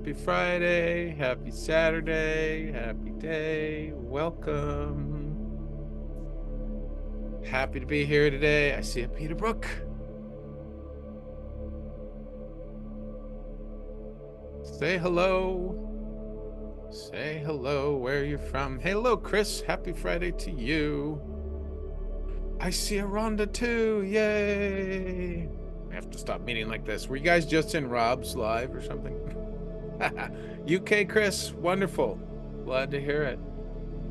Happy Friday, happy Saturday, happy day, welcome. Happy to be here today. I see a Peter Brook. Say hello. Say hello, where you're from. Hey, hello, Chris. Happy Friday to you. I see a Rhonda too. Yay. I have to stop meeting like this. Were you guys just in Rob's live or something? UK Chris, wonderful. Glad to hear it.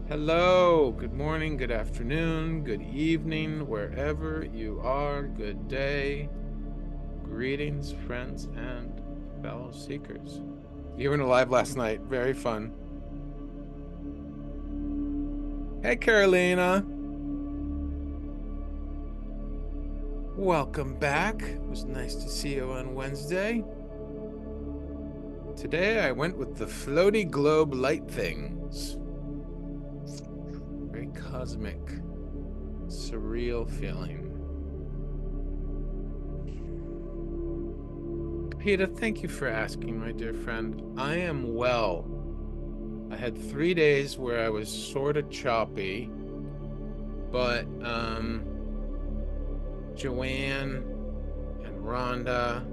Hello, good morning, good afternoon, good evening, wherever you are. Good day. Greetings, friends and fellow seekers. You were in a live last night. Very fun. Hey, Carolina. Welcome back. It was nice to see you on Wednesday. Today I went with the floaty globe light things. Very cosmic, surreal feeling. Peter, thank you for asking, my dear friend. I am well. I had 3 days where I was sort of choppy, but Joanne and Rhonda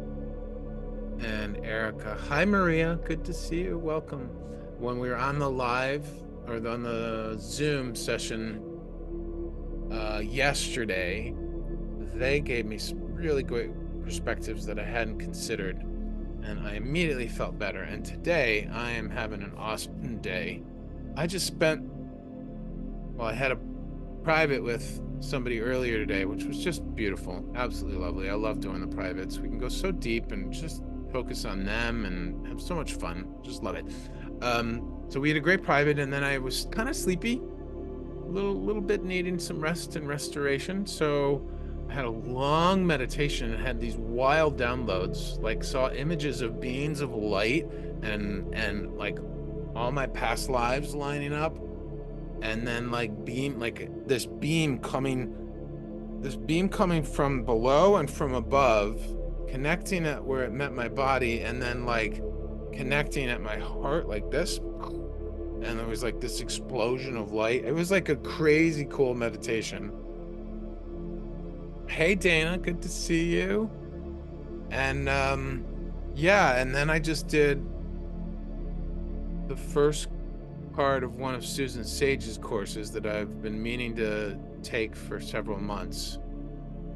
and Erica. Hi, Maria. Good to see you. Welcome. When we were on the live or on the Zoom session yesterday, they gave me some really great perspectives that I hadn't considered, and I immediately felt better. And today I am having an awesome day. I just spent, well, I had a private with somebody earlier today, which was just beautiful, absolutely lovely. I love doing the privates. We can go so deep and just focus on them and have so much fun. Just love it. So we had a great private, and then I was kind of sleepy, a little bit needing some rest and restoration. So I had a long meditation and had these wild downloads, like saw images of beings of light and like all my past lives lining up, and then like this beam coming from below and from above, connecting at where it met my body, and then like connecting at my heart like this, and there was like this explosion of light. It was like a crazy cool meditation. Hey Dana, good to see you. And yeah, and then I just did the first part of one of Susan Sage's courses that I've been meaning to take for several months,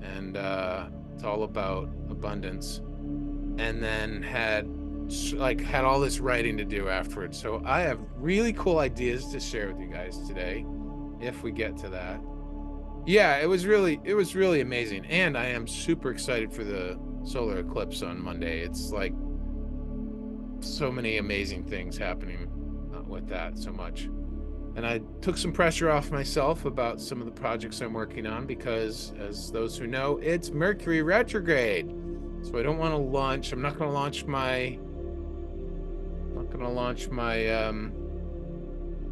and it's all about abundance, and then had all this writing to do afterwards. So I have really cool ideas to share with you guys today, if we get to that. Yeah, it was really amazing, and I am super excited for the solar eclipse on Monday. It's like so many amazing things happening with that, so much. And I took some pressure off myself about some of the projects I'm working on, because as those who know, it's Mercury retrograde. So I don't want to launch, I'm not going to launch my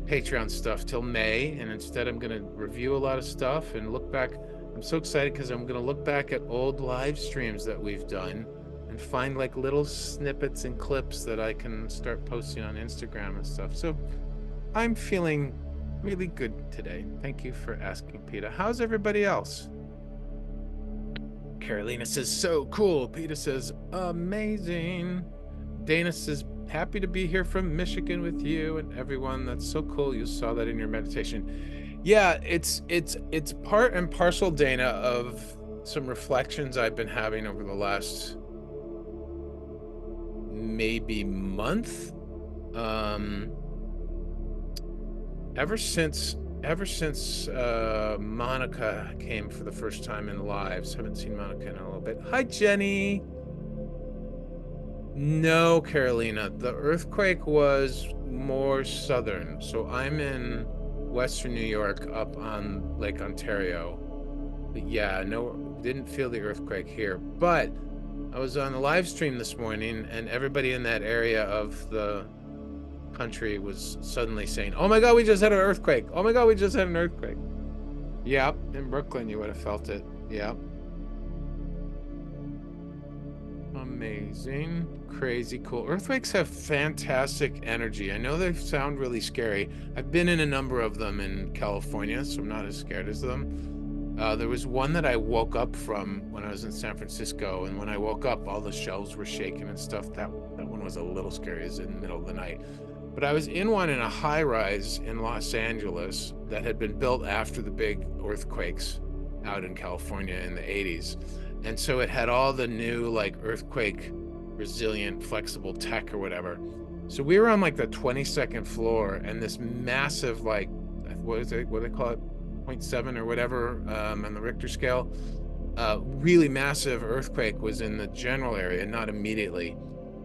Patreon stuff till May, and instead I'm going to review a lot of stuff and look back. I'm so excited because I'm going to look back at old live streams that we've done and find like little snippets and clips that I can start posting on Instagram and stuff. So I'm feeling really good today. Thank you for asking, Peter. How's everybody else? Carolina says, so cool. Peter says, amazing. Dana says, happy to be here from Michigan with you and everyone. That's so cool. You saw that in your meditation. Yeah, it's part and parcel, Dana, of some reflections I've been having over the last maybe month. Ever since Monica came for the first time in lives. Haven't seen Monica in a little bit. Hi, Jenny. No, Carolina, the earthquake was more southern. So I'm in Western New York up on Lake Ontario. But yeah, no, didn't feel the earthquake here. But I was on a live stream this morning, and everybody in that area of the country was suddenly saying, oh my God, we just had an earthquake. Oh my God, we just had an earthquake. Yep, in Brooklyn, you would have felt it. Yep. Amazing. Crazy cool. Earthquakes have fantastic energy. I know they sound really scary. I've been in a number of them in California, so I'm not as scared as them. There was one that I woke up from when I was in San Francisco, and when I woke up, all the shelves were shaking and stuff. That one was a little scary. It was in the middle of the night. But I was in one in a high rise in Los Angeles that had been built after the big earthquakes out in California in the 80s. And so it had all the new like earthquake resilient flexible tech or whatever. So we were on like the 22nd floor, and this massive like what do they call it, 0.7 or whatever on the Richter scale, really massive earthquake was in the general area, not immediately.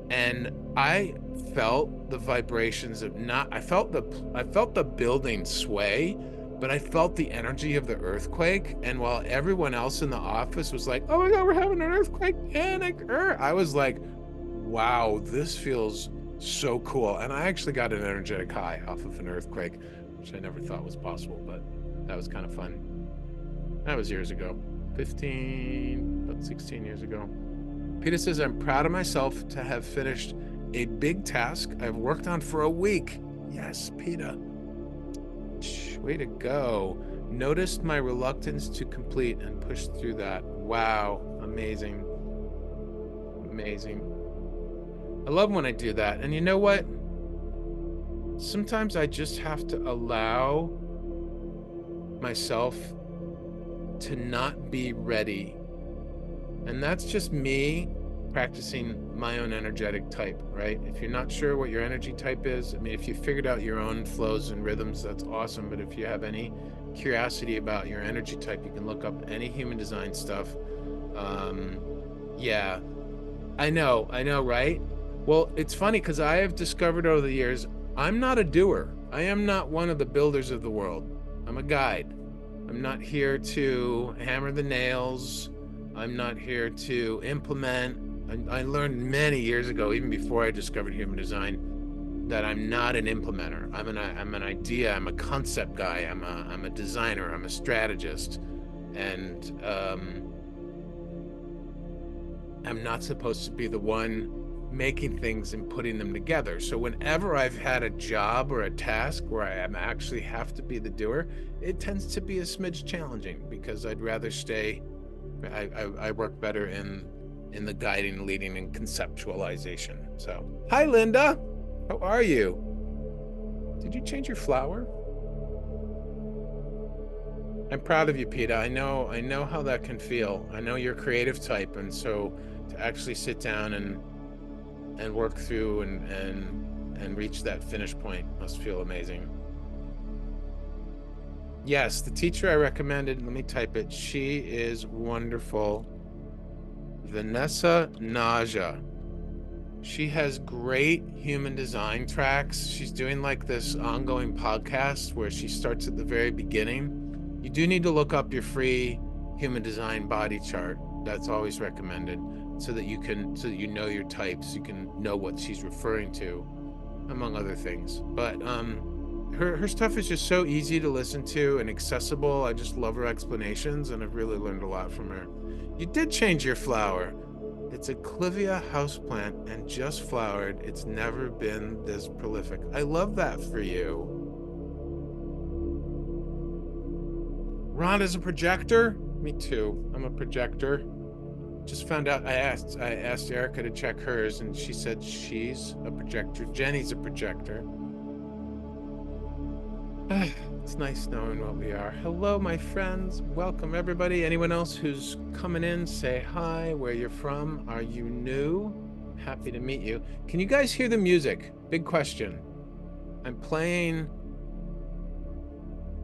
And I felt the vibrations of not I felt the building sway, but I felt the energy of the earthquake. And while everyone else in the office was like, oh my god, we're having an earthquake, panic, I was like, wow, this feels so cool. And I actually got an energetic high off of an earthquake, which I never thought was possible, but that was kind of fun. That was years ago, about 16 years ago. Peter says, I'm proud of myself to have finished a big task I've worked on for a week. Yes, Peter. Way to go. Noticed my reluctance to complete and pushed through that. Wow. Amazing. Amazing. I love when I do that. And you know what? Sometimes I just have to allow myself to not be ready. And that's just me practicing my own energetic type, right? If you're not sure what your energy type is, I mean, if you figured out your own flows and rhythms, that's awesome. But if you have any curiosity about your energy type, you can look up any human design stuff. Yeah, I know, right? Well, it's funny because I have discovered over the years, I'm not a doer. I am not one of the builders of the world. I'm a guide. I'm not here to hammer the nails. I'm not here to implement. I learned many years ago, even before I discovered human design, that I'm not an implementer. I'm an idea. I'm a concept guy. I'm a designer. I'm a strategist, and I'm not supposed to be the one making things and putting them together. So whenever I've had a job or a task where I actually have to be the doer, it tends to be a smidge challenging because I'd rather stay. I work better in the guiding, leading, and conceptualization. So, hi, Linda. How are you? Did you change your flower? I'm proud of you, Peter. I know how that can feel. I know you're a creative type, and so to actually sit down and work through and reach that finish point must feel amazing. Yes, the teacher I recommended, let me type it. She is wonderful. Vanessa Naja. She has great human design tracks. She's doing like this ongoing podcast where she starts at the very beginning. You do need to look up your free human design body chart. That's always recommended so that you know your types, you can know what she's referring to, among other things. But her stuff is just so easy to listen to and accessible. I just love her explanations, and I've really learned a lot from her. You did change your flower. It's a Clivia houseplant and just flowered. It's never been this prolific. I love that for you. Ron is a projector? Me too. I'm a projector. Just found out. I asked Erica to check hers, and she said she's a projector. Jenny's a projector. It's nice knowing what we are. Hello, my friends. Welcome, everybody. Anyone else who's coming in, say hi, where you're from. Are you new? Happy to meet you. Can you guys hear the music? Big question. I'm playing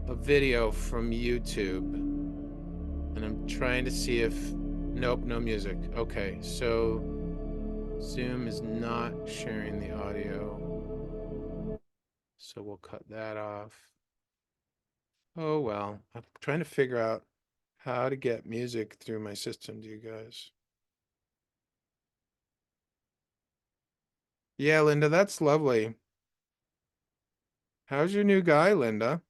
a video from YouTube, and I'm trying to see if... Nope, no music. Okay, so Zoom is not sharing the audio. So we'll cut that off. Oh, well, I'm trying to figure out how to get music through my system to you guys. Yeah, Linda, that's lovely. How's your new guy, Linda?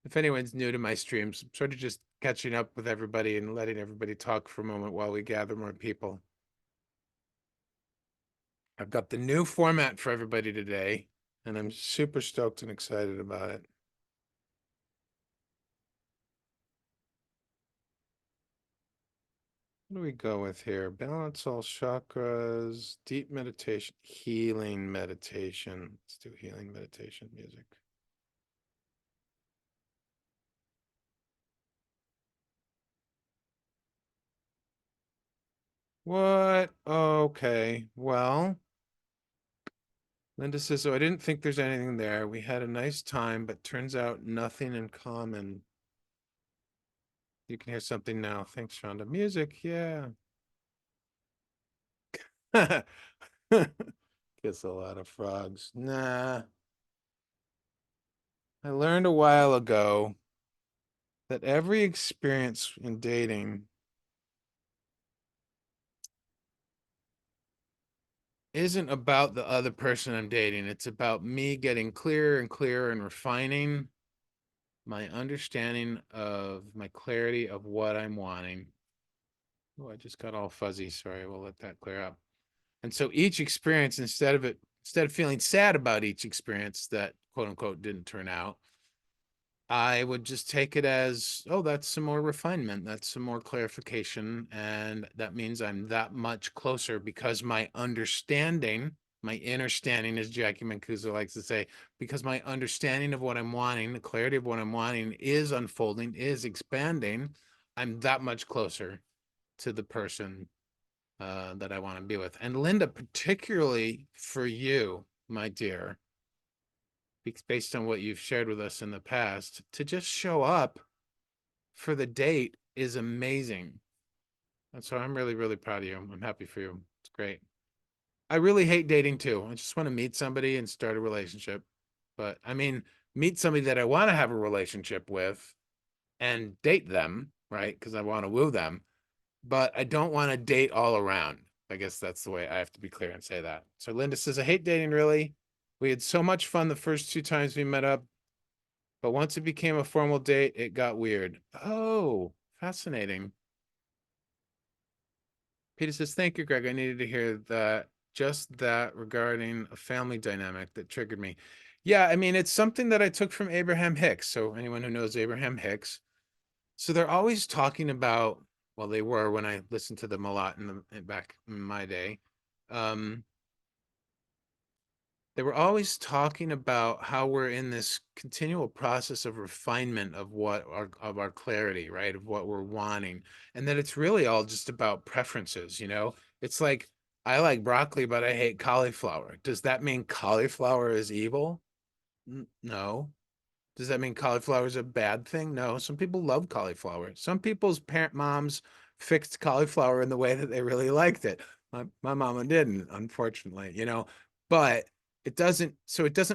If anyone's new to my streams, I'm sort of just catching up with everybody and letting everybody talk for a moment while we gather more people. I've got the new format for everybody today, and I'm super stoked and excited about it. What do we go with here? Balance all chakras, deep meditation, healing meditation. Let's do healing meditation music. What? Okay. Well, Linda says, oh, I didn't think there's anything there. We had a nice time, but turns out nothing in common. You can hear something now. Thanks, Shonda. Music, yeah. Kiss a lot of frogs. Nah. I learned a while ago that every experience in dating isn't about the other person I'm dating. It's about me getting clearer and clearer and refining my understanding of my clarity of what I'm wanting. Oh, I just got all fuzzy. Sorry, we'll let that clear up. And so each experience, instead of feeling sad about each experience that quote unquote didn't turn out, I would just take it as, oh, that's some more refinement. That's some more clarification. And that means I'm that much closer because my understanding, my inner standing, as Jackie Mancuso likes to say, because my understanding of what I'm wanting, the clarity of what I'm wanting is unfolding, is expanding. I'm that much closer to the person that I want to be with. And Linda, particularly for you, my dear, based on what you've shared with us in the past, to just show up for the date is amazing. And so I'm really, really proud of you. I'm happy for you. It's great. I really hate dating too. I just want to meet somebody and start a relationship. But I mean, meet somebody that I want to have a relationship with and date them, right? Because I want to woo them. But I don't want to date all around. I guess that's the way I have to be clear and say that. So Linda says, I hate dating really. We had so much fun the first 2 times we met up. But once it became a formal date, it got weird. Oh, fascinating. Peter says, thank you, Greg. I needed to hear that, just that regarding a family dynamic that triggered me. Yeah, I mean, it's something that I took from Abraham Hicks. So anyone who knows Abraham Hicks, so they're always talking about, well, they were when I listened to them a lot back in my day. Um, they were always talking about how we're in this continual process of refinement of what our clarity, right? Of what we're wanting. And that it's really all just about preferences, you know? It's like I like broccoli, but I hate cauliflower. Does that mean cauliflower is evil? No. Does that mean cauliflower is a bad thing? No. Some people love cauliflower. Some people's parent moms fixed cauliflower in the way that they really liked it. My mama didn't, unfortunately, you know, but it doesn't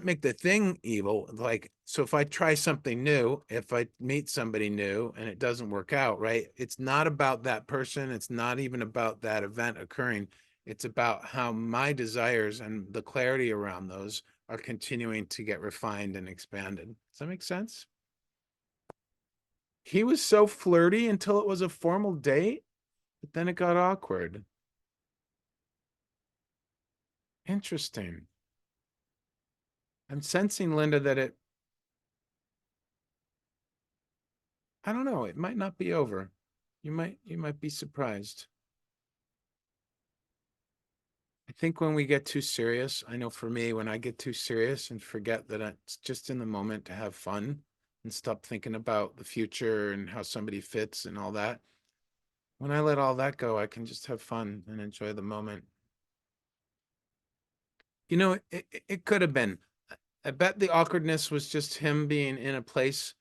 make the thing evil. Like, so if I try something new, if I meet somebody new and it doesn't work out, right? It's not about that person. It's not even about that event occurring. It's about how my desires and the clarity around those are continuing to get refined and expanded. Does that make sense? He was so flirty until it was a formal date, but then it got awkward. Interesting. I'm sensing, Linda, that I don't know, it might not be over. You might be surprised. I think when we get too serious, I know for me, when I get too serious and forget that it's just in the moment to have fun and stop thinking about the future and how somebody fits and all that, when I let all that go, I can just have fun and enjoy the moment. You know, it could have been. I bet the awkwardness was just him being in a place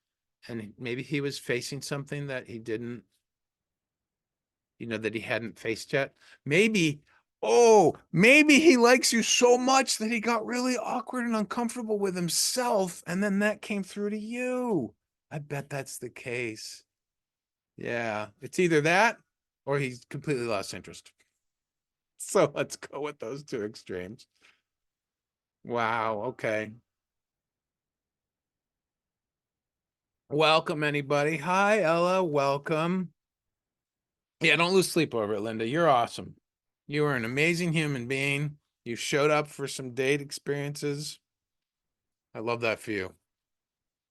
and maybe he was facing something that he didn't, that he hadn't faced yet. Maybe, oh, maybe he likes you so much that he got really awkward and uncomfortable with himself. And then that came through to you. I bet that's the case. Yeah, it's either that or he's completely lost interest. So let's go with those two extremes. Wow. Okay. Welcome, anybody. Hi, Ella. Welcome. Yeah, don't lose sleep over it, Linda. You're awesome. You are an amazing human being. You showed up for some date experiences. I love that for you.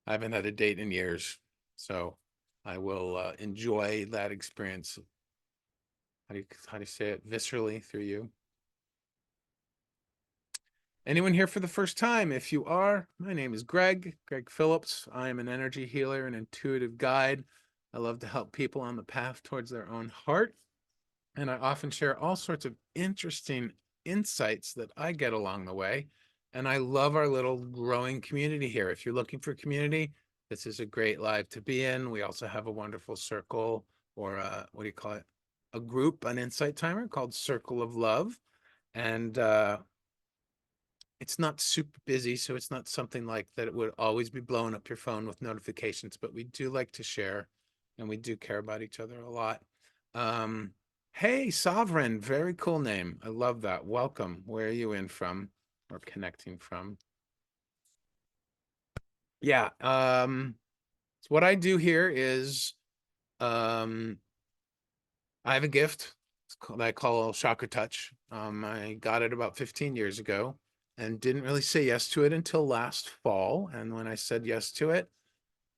I haven't had a date in years, so I will enjoy that experience. How do you say it? Viscerally through you. Anyone here for the first time? If you are, my name is Greg Phillips. I am an energy healer and intuitive guide. I love to help people on the path towards their own heart. And I often share all sorts of interesting insights that I get along the way. And I love our little growing community here. If you're looking for community, this is a great live to be in. We also have a wonderful circle, or what do you call it? A group, an insight timer called Circle of Love. And it's not super busy, so it's not something like that it would always be blowing up your phone with notifications, but we do like to share and we do care about each other a lot. Hey, Sovereign, very cool name. I love that. Welcome. Where are you in from or connecting from? Yeah. So what I do here is um I have a gift. That I call ChakraTouch. I got it about 15 years ago and didn't really say yes to it until last fall. And when I said yes to it,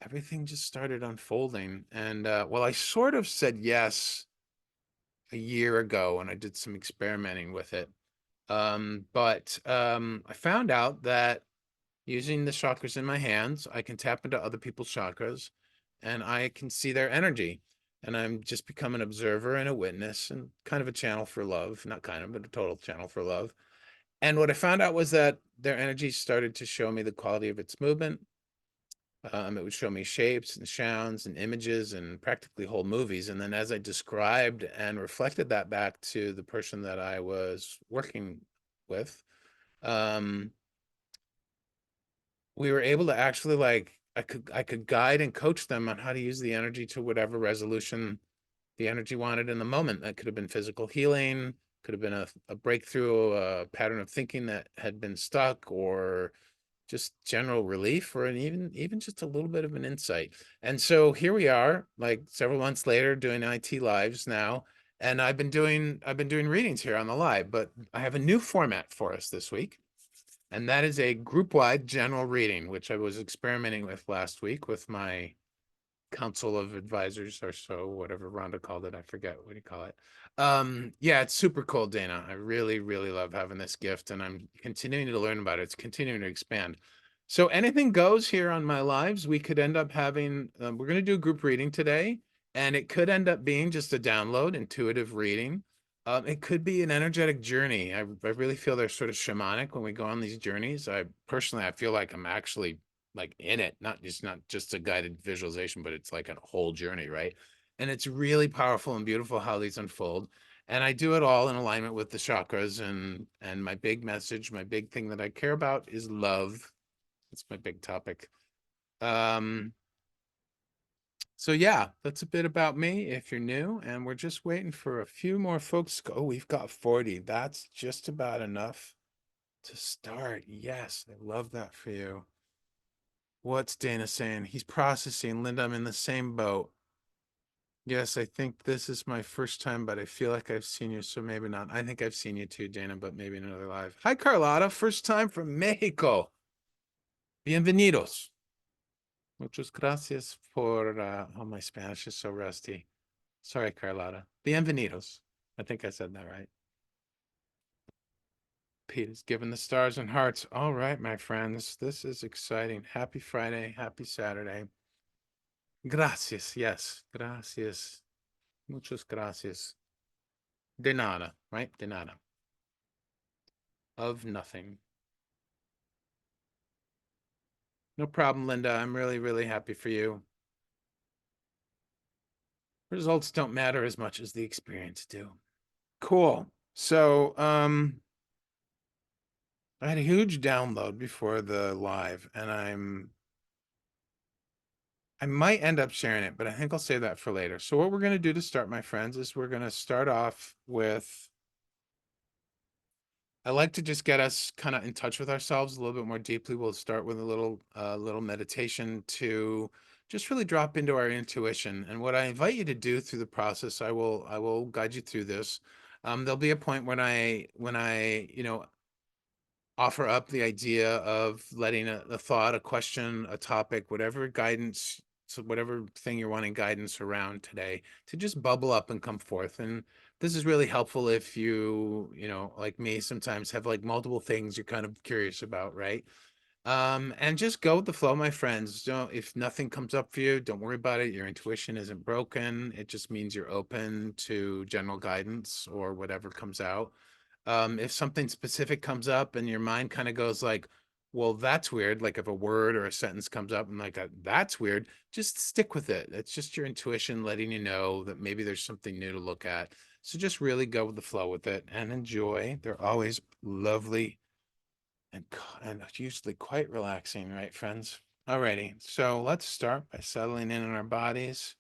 everything just started unfolding. And well, I sort of said yes a year ago when I did some experimenting with it. But I found out that using the chakras in my hands, I can tap into other people's chakras and I can see their energy. And I'm just become an observer and a witness and kind of a channel for love, not kind of, but a total channel for love. And what I found out was that their energy started to show me the quality of its movement. It would show me shapes and sounds and images and practically whole movies. And then as I described and reflected that back to the person that I was working with, um, we were able to actually I could guide and coach them on how to use the energy to whatever resolution the energy wanted in the moment. That could have been physical healing, could have been a breakthrough, a pattern of thinking that had been stuck, or just general relief, or even just a little bit of an insight. And so here we are, like several months later, doing IT lives now. And I've been doing readings here on the live, but I have a new format for us this week. And that is a group-wide general reading, which I was experimenting with last week with my council of advisors or so, whatever Rhonda called it. I forget what do you call it. Yeah, it's super cool, Dana. I really, really love having this gift, and I'm continuing to learn about it. It's continuing to expand. So anything goes here on my lives. We could end up having, we're going to do a group reading today, and it could end up being just a download, intuitive reading. It could be an energetic journey. I really feel they're sort of shamanic when we go on these journeys. I feel like I'm actually like in it, not just a guided visualization, but it's like a whole journey, right? And it's really powerful and beautiful how these unfold. And I do it all in alignment with the chakras, and my big message, my big thing that I care about is love. That's my big topic. Um, so yeah, that's a bit about me if you're new, and we're just waiting for a few more folks. Oh, we've got 40. That's just about enough to start. Yes, I love that for you. What's Dana saying? He's processing. Linda, I'm in the same boat. Yes, I think this is my first time, but I feel like I've seen you, so maybe not. I think I've seen you too, Dana, but maybe in another live. Hi, Carlotta. First time from Mexico. Bienvenidos. Muchas gracias por. Oh, my Spanish is so rusty. Sorry, Carlotta. Bienvenidos. I think I said that right. Pete is giving the stars and hearts. All right, my friends. This is exciting. Happy Friday. Happy Saturday. Gracias. Yes. Gracias. Muchas gracias. De nada, right? De nada. Of nothing. No problem, Linda. I'm really, really happy for you. Results don't matter as much as the experience do. Cool. So, I had a huge download before the live, and I might end up sharing it, but I think I'll save that for later. So what we're going to do to start, my friends, is we're going to start off with, I like to just get us kind of in touch with ourselves a little bit more deeply. We'll start with a little meditation to just really drop into our intuition. And what I invite you to do through the process, I will guide you through this. There'll be a point when I offer up the idea of letting a thought, a question, a topic, whatever guidance, so whatever thing you're wanting guidance around today, to just bubble up and come forth. And this is really helpful if like me, sometimes have like multiple things you're kind of curious about, right? And just go with the flow, my friends. Don't If nothing comes up for you, don't worry about it. Your intuition isn't broken. It just means you're open to general guidance or whatever comes out. If something specific comes up and your mind kind of goes like, well, that's weird. Like if a word or a sentence comes up and like, that's weird, just stick with it. It's just your intuition letting you know that maybe there's something new to look at. So just really go with the flow with it and enjoy. They're always lovely and usually quite relaxing, right, friends? Alrighty, so let's start by settling in our bodies.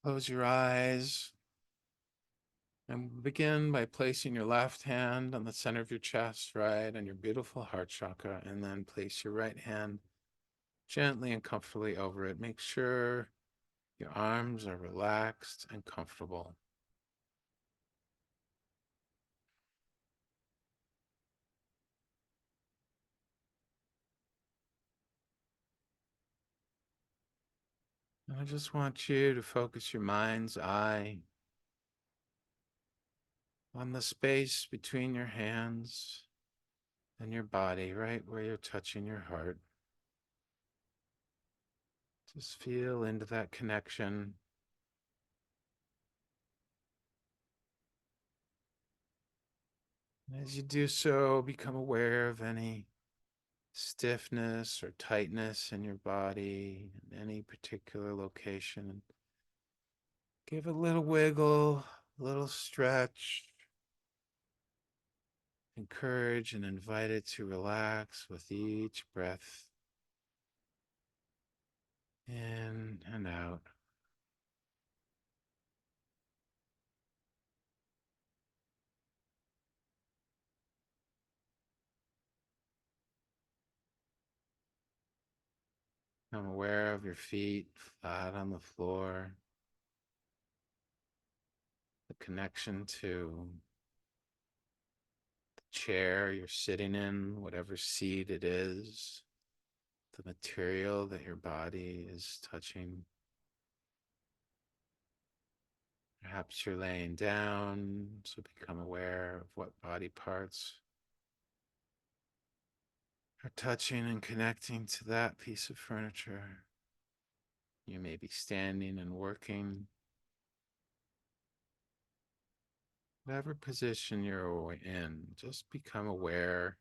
Close your eyes and begin by placing your left hand on the center of your chest, right, on your beautiful heart chakra, and then place your right hand gently and comfortably over it. Make sure your arms are relaxed and comfortable. And I just want you to focus your mind's eye on the space between your hands and your body, right where you're touching your heart. Just feel into that connection. As you do so, become aware of any stiffness or tightness in your body in any particular location. Give a little wiggle, a little stretch. Encourage and invite it to relax with each breath in and out. I'm aware of your feet flat on the floor, the connection to the chair you're sitting in, whatever seat it is, the material that your body is touching. Perhaps you're laying down, so become aware of what body parts are touching and connecting to that piece of furniture. You may be standing and working. Whatever position you're in, just become aware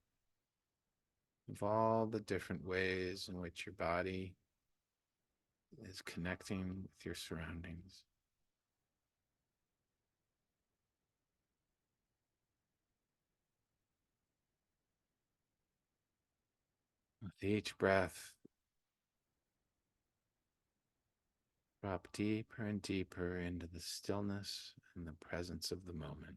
of all the different ways in which your body is connecting with your surroundings. With each breath, drop deeper and deeper into the stillness and the presence of the moment.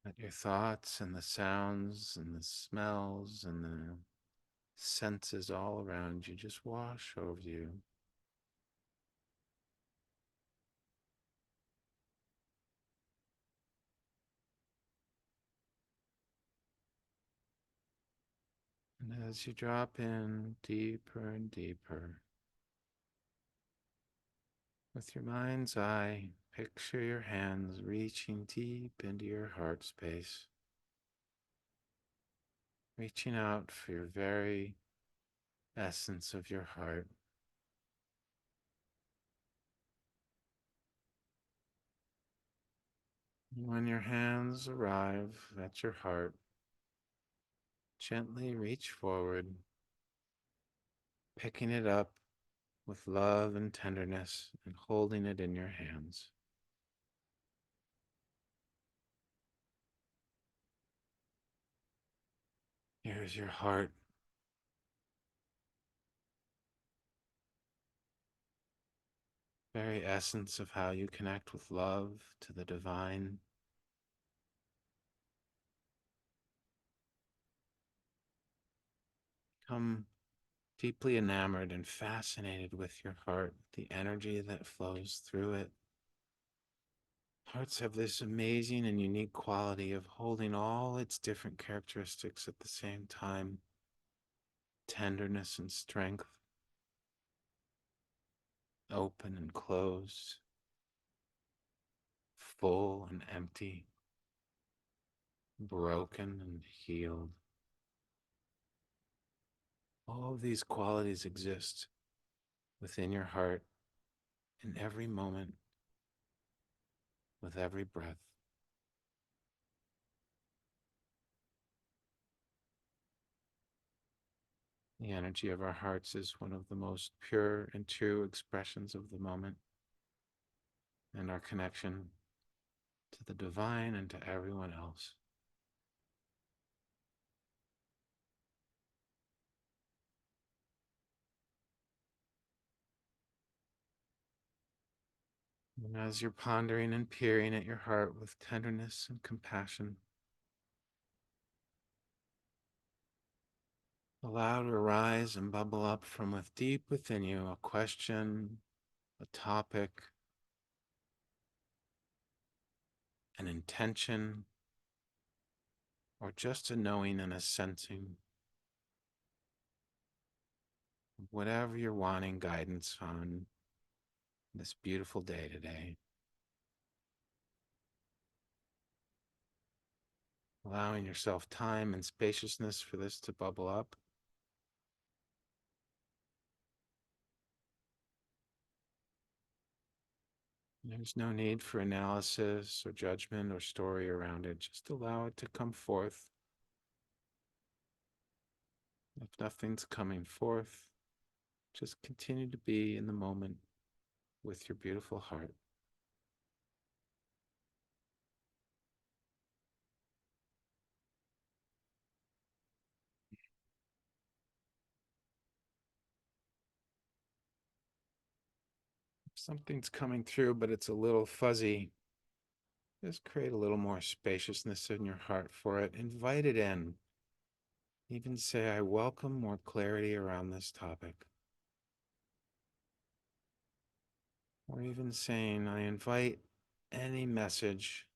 Let your thoughts and the sounds and the smells and the senses all around you just wash over you. And as you drop in deeper and deeper, with your mind's eye, picture your hands reaching deep into your heart space, reaching out for your very essence of your heart. When your hands arrive at your heart, gently reach forward, picking it up with love and tenderness and holding it in your hands. Here's your heart, very essence of how you connect with love, to the divine. Come deeply enamored and fascinated with your heart, the energy that flows through it. Hearts have this amazing and unique quality of holding all its different characteristics at the same time: tenderness and strength, open and closed, full and empty, broken and healed. All of these qualities exist within your heart in every moment, with every breath. The energy of our hearts is one of the most pure and true expressions of the moment and our connection to the divine and to everyone else. And as you're pondering and peering at your heart with tenderness and compassion, allow to arise and bubble up from deep within you a question, a topic, an intention, or just a knowing and a sensing. Whatever you're wanting guidance on this beautiful day today, allowing yourself time and spaciousness for this to bubble up. There's no need for analysis or judgment or story around it. Just allow it to come forth. If nothing's coming forth, just continue to be in the moment with your beautiful heart. If something's coming through, but it's a little fuzzy, just create a little more spaciousness in your heart for it. Invite it in. Even say, I welcome more clarity around this topic. Or even saying, I invite any message,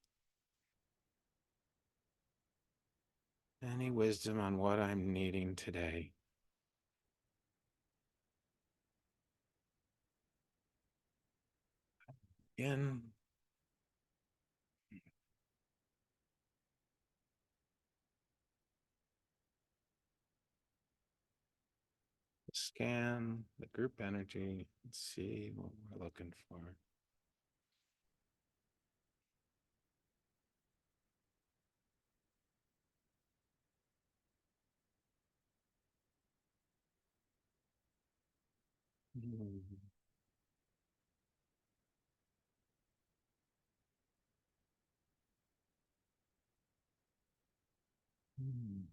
any wisdom on what I'm needing today. In scan the group energy and see what we're looking for. Mm. Mm.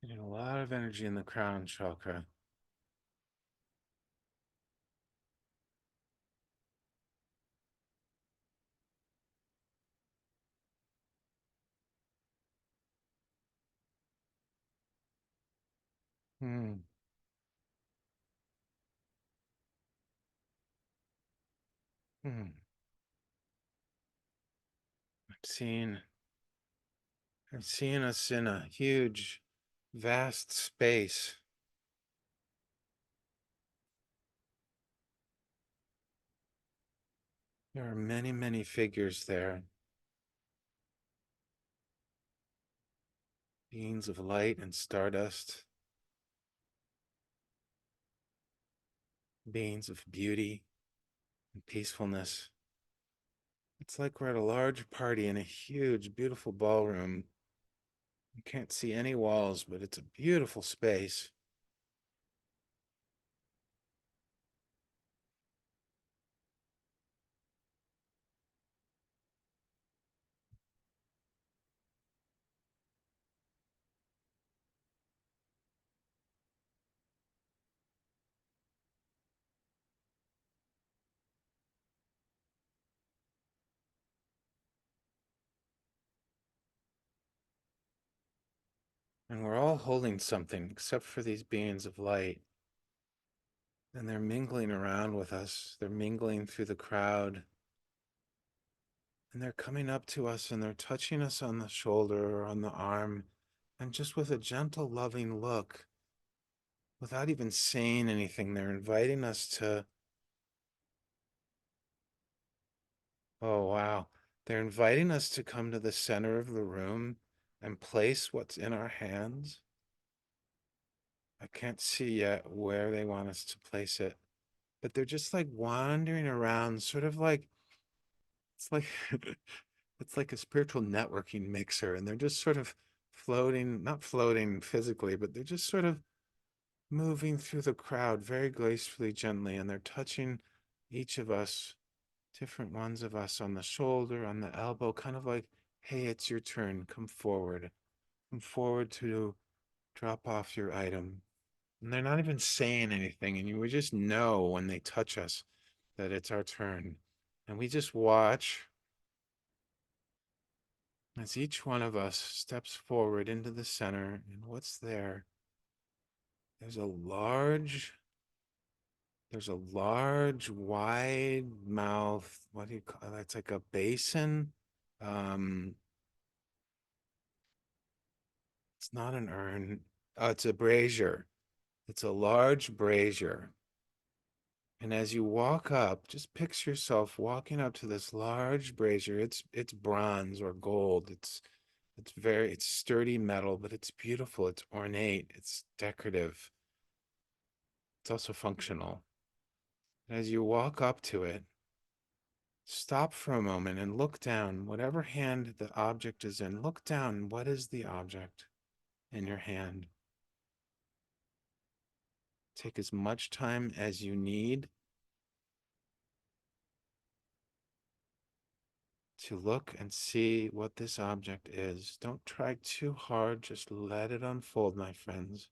Getting a lot of energy in the crown chakra. Mm. Mm. I'm seeing, I'm seeing us in a huge, vast space. There are many, many figures there. Beings of light and stardust. Beings of beauty and peacefulness. It's like we're at a large party in a huge, beautiful ballroom. You can't see any walls, but it's a beautiful space. And we're all holding something except for these beings of light. And they're mingling around with us. They're mingling through the crowd. And they're coming up to us and they're touching us on the shoulder or on the arm. And just with a gentle, loving look, without even saying anything, they're inviting us to, oh, wow. They're inviting us to come to the center of the room and place what's in our hands. I can't see yet where they want us to place it, but they're just like wandering around, sort of like it's like it's like a spiritual networking mixer, and they're just sort of floating, not floating physically, but they're just sort of moving through the crowd very gracefully, gently, and they're touching each of us, different ones of us on the shoulder, on the elbow, kind of like, hey, it's your turn. Come forward to drop off your item. And they're not even saying anything, and you would just know when they touch us that it's our turn. And we just watch as each one of us steps forward into the center. And what's there? There's a large, there's a large, wide mouth. What do you call it? It's like a basin. Um, it's not an urn. It's a brazier. It's a large brazier. And as you walk up, just picture yourself walking up to this large brazier. It's bronze or gold. It's sturdy metal, but it's beautiful. It's ornate. It's decorative. It's also functional. And as you walk up to it, stop for a moment and look down. Whatever hand the object is in, look down. What is the object in your hand? Take as much time as you need to look and see what this object is. Don't try too hard, just let it unfold, my friends.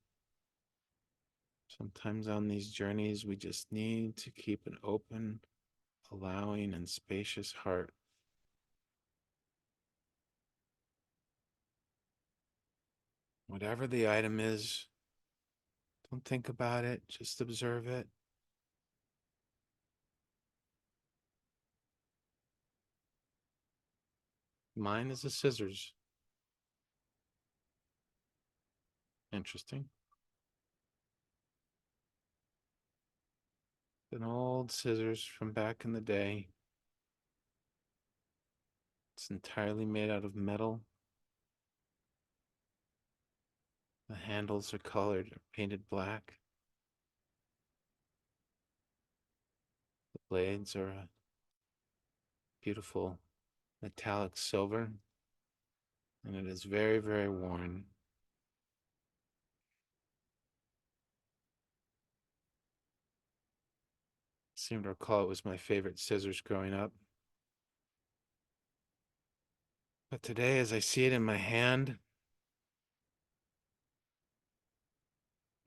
Sometimes on these journeys, we just need to keep an open, allowing, and spacious heart. Whatever the item is, don't think about it, just observe it. Mine is a scissors. Interesting. An old scissors from back in the day. It's entirely made out of metal. The handles are colored, painted black. The blades are a beautiful metallic silver, and it is very, very worn. I seem to recall it was my favorite scissors growing up. But today, as I see it in my hand,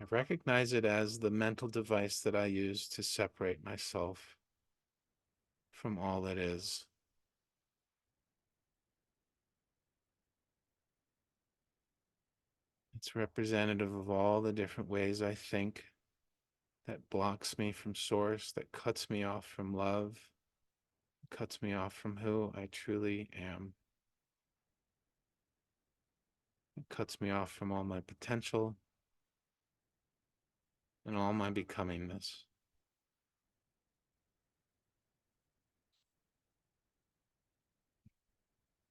I recognize it as the mental device that I use to separate myself from all that is. It's representative of all the different ways I think that blocks me from source, that cuts me off from love, cuts me off from who I truly am. It cuts me off from all my potential and all my becomingness.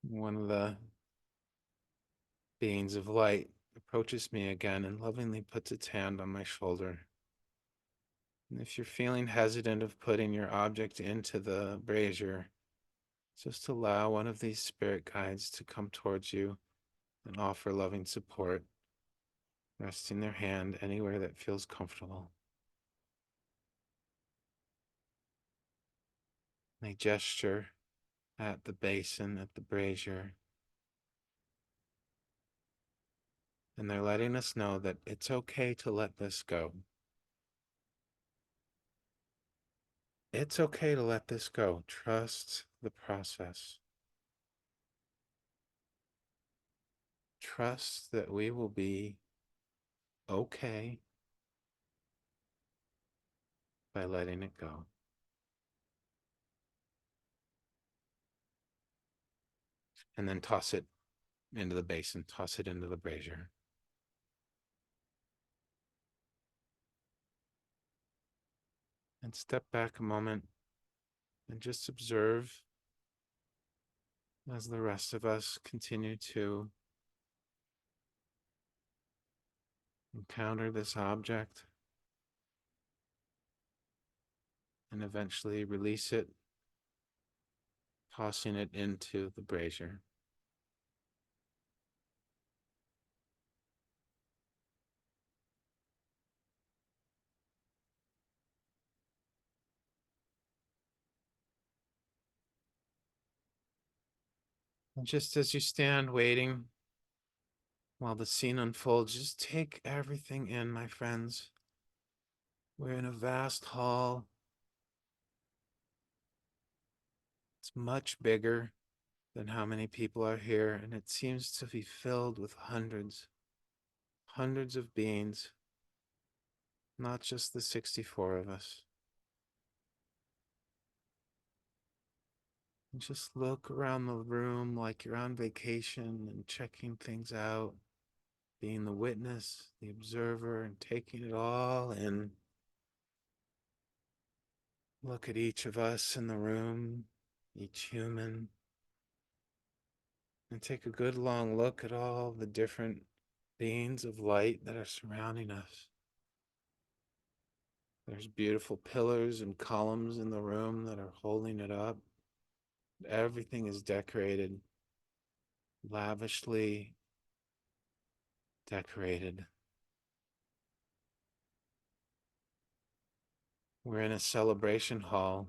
One of the beings of light approaches me again and lovingly puts its hand on my shoulder. And if you're feeling hesitant of putting your object into the brazier, just allow one of these spirit guides to come towards you and offer loving support, resting their hand anywhere that feels comfortable. They gesture at the basin, at the brazier, and they're letting us know that it's okay to let this go. It's okay to let this go. Trust the process. trust that we will be okay by letting it go. And then toss it into the basin, toss it into the brazier. And step back a moment and just observe as the rest of us continue to encounter this object and eventually release it, tossing it into the brazier. And just as you stand waiting while the scene unfolds, just take everything in, my friends. We're in a vast hall. It's much bigger than how many people are here, and it seems to be filled with hundreds of beings, not just the 64 of us. And just look around the room like you're on vacation and checking things out, being the witness, the observer, and taking it all in. Look at each of us in the room, each human, and take a good long look at all the different beings of light that are surrounding us. There's beautiful pillars and columns in the room that are holding it up. Everything is decorated, lavishly decorated. We're in a celebration hall.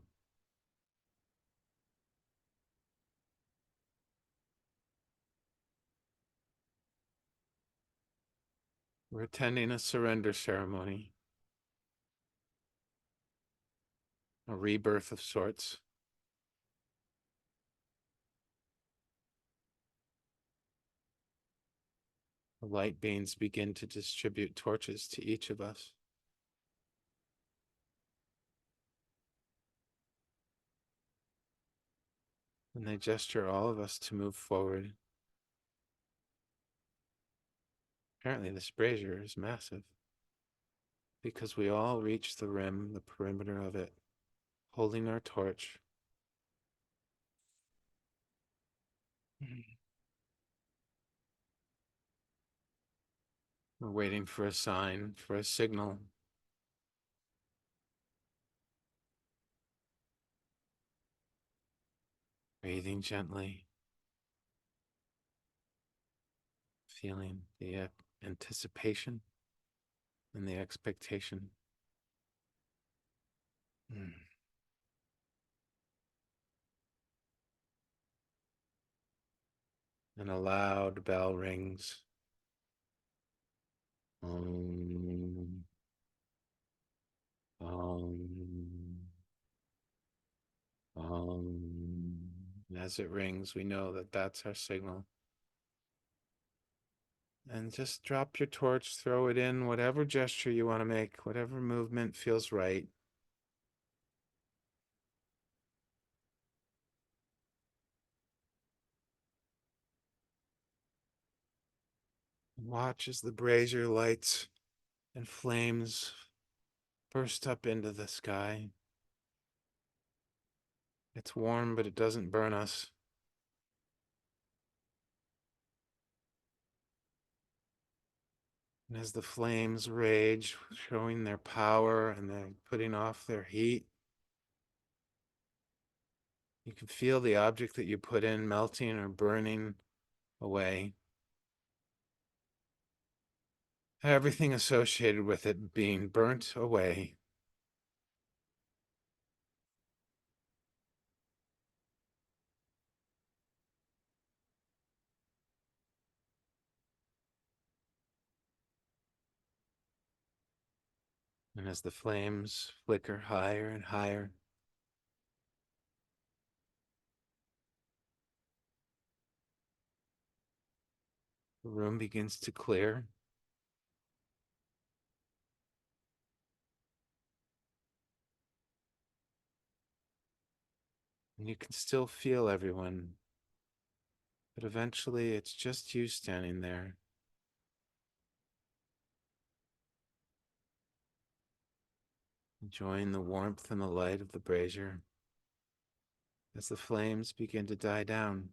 We're attending a surrender ceremony, a rebirth of sorts. The light beings begin to distribute torches to each of us. And they gesture all of us to move forward. Apparently this brazier is massive, because we all reach the rim, the perimeter of it, holding our torch. We're waiting for a sign, for a signal. Breathing gently, feeling the anticipation and the expectation. And a loud bell rings. Om, om, om. And as it rings, we know that that's our signal. And just drop your torch, throw it in, whatever gesture you want to make, whatever movement feels right. Watch as the brazier lights and flames burst up into the sky. It's warm, but it doesn't burn us. And as the flames rage, showing their power and then putting off their heat, you can feel the object that you put in melting or burning away. Everything associated with it being burnt away. And as the flames flicker higher and higher, The room begins to clear. And you can still feel everyone, but eventually it's just you standing there, enjoying the warmth and the light of the brazier as the flames begin to die down.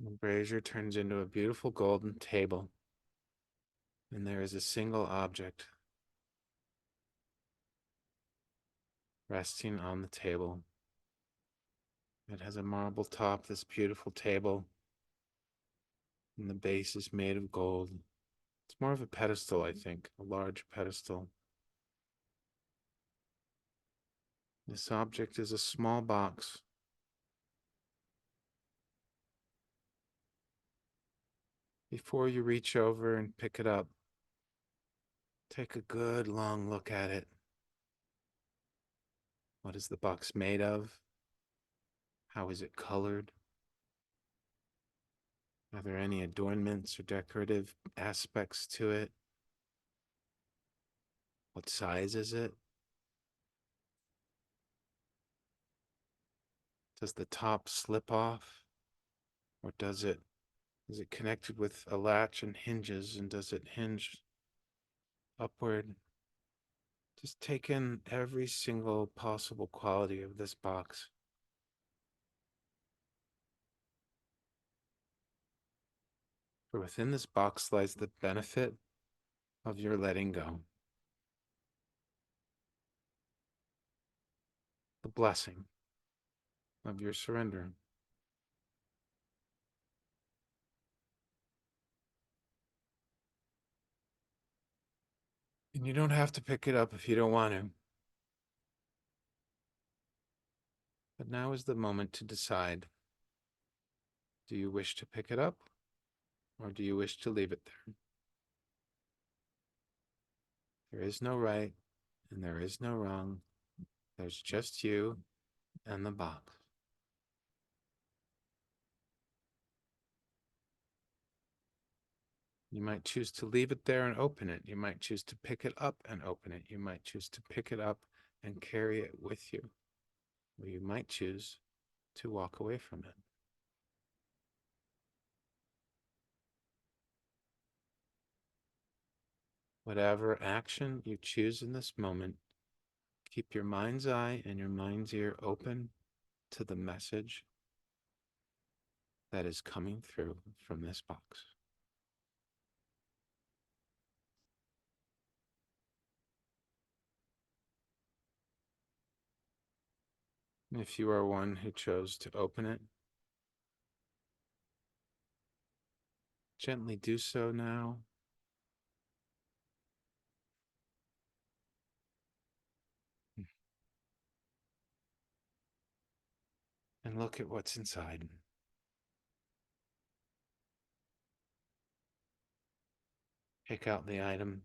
The brazier turns into a beautiful golden table, and there is a single object resting on the table. It has a marble top, this beautiful table, and the base is made of gold. It's more of a pedestal, I think, a large pedestal. This object is a small box. Before you reach over and pick it up, take a good long look at it. What is the box made of? How is it colored? Are there any adornments or decorative aspects to it? What size is it? Does the top slip off? Or is it connected with a latch and hinges, and does it hinge upward? Just take in every single possible quality of this box. For within this box lies the benefit of your letting go, the blessing of your surrender. And you don't have to pick it up if you don't want to. But now is the moment to decide. Do you wish to pick it up, or do you wish to leave it there? There is no right and there is no wrong. There's just you and the box. You might choose to leave it there and open it. You might choose to pick it up and open it. You might choose to pick it up and carry it with you. Or you might choose to walk away from it. Whatever action you choose in this moment, keep your mind's eye and your mind's ear open to the message that is coming through from this box. If you are one who chose to open it, gently do so now. And look at what's inside. Take out the item,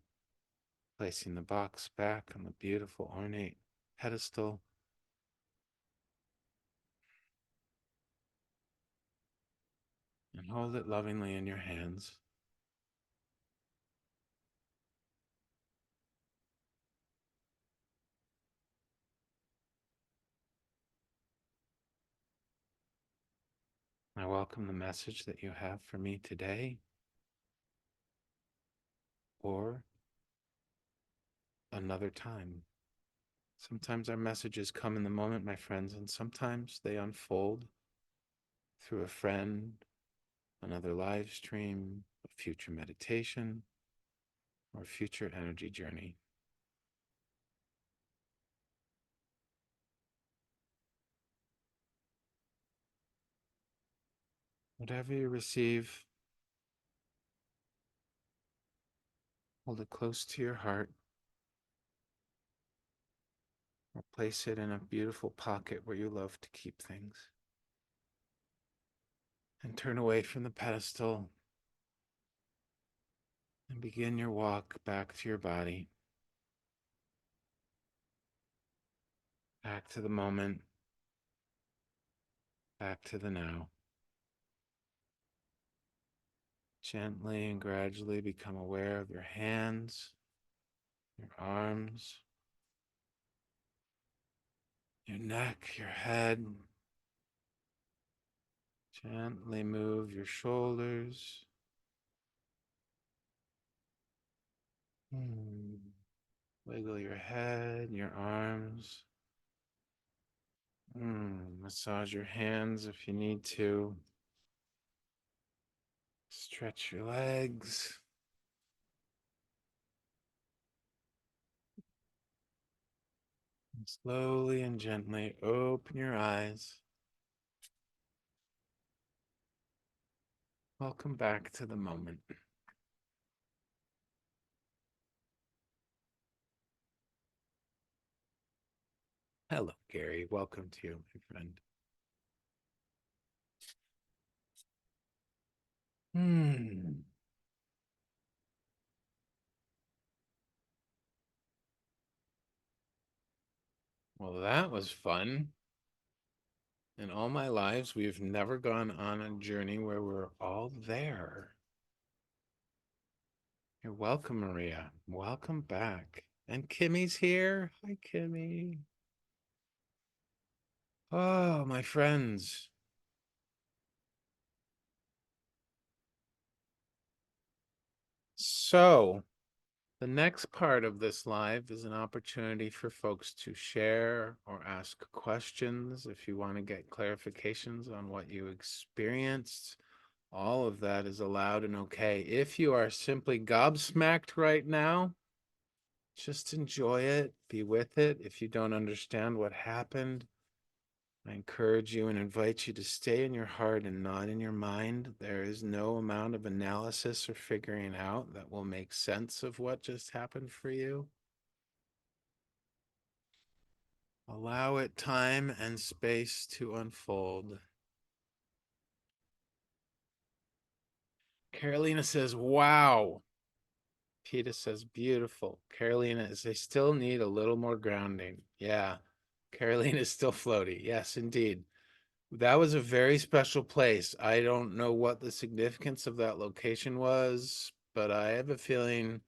placing the box back on the beautiful ornate pedestal. And hold it lovingly in your hands. I welcome the message that you have for me today, or another time. Sometimes our messages come in the moment, my friends, and sometimes they unfold through a friend, another live stream, a future meditation, or a future energy journey. Whatever you receive, hold it close to your heart, or place it in a beautiful pocket where you love to keep things. And turn away from the pedestal and begin your walk back to your body, back to the moment, Back to the now. Gently and gradually become aware of your hands, your arms, your neck, your head. Gently move your shoulders. Wiggle your head, your arms. Massage your hands if you need to. Stretch your legs. And slowly and gently open your eyes. Welcome back to the moment. Hello, Gary. Welcome to you, my friend. Well, that was fun. In all my lives, we've never gone on a journey where we're all there. You're welcome, Maria. Welcome back. And Kimmy's here. Hi, Kimmy. Oh, my friends. So, the next part of this live is an opportunity for folks to share or ask questions if you want to get clarifications on what you experienced. All of that is allowed and okay. If you are simply gobsmacked right now, just enjoy it, be with it. If you don't understand what happened, I encourage you and invite you to stay in your heart and not in your mind. There is no amount of analysis or figuring out that will make sense of what just happened for you. Allow it time and space to unfold. Carolina says, wow. Peter says, beautiful. Carolina says, they still need a little more grounding. Yeah. Carolina is still floaty. Yes, indeed. That was a very special place. I don't know what the significance of that location was, but I have a feeling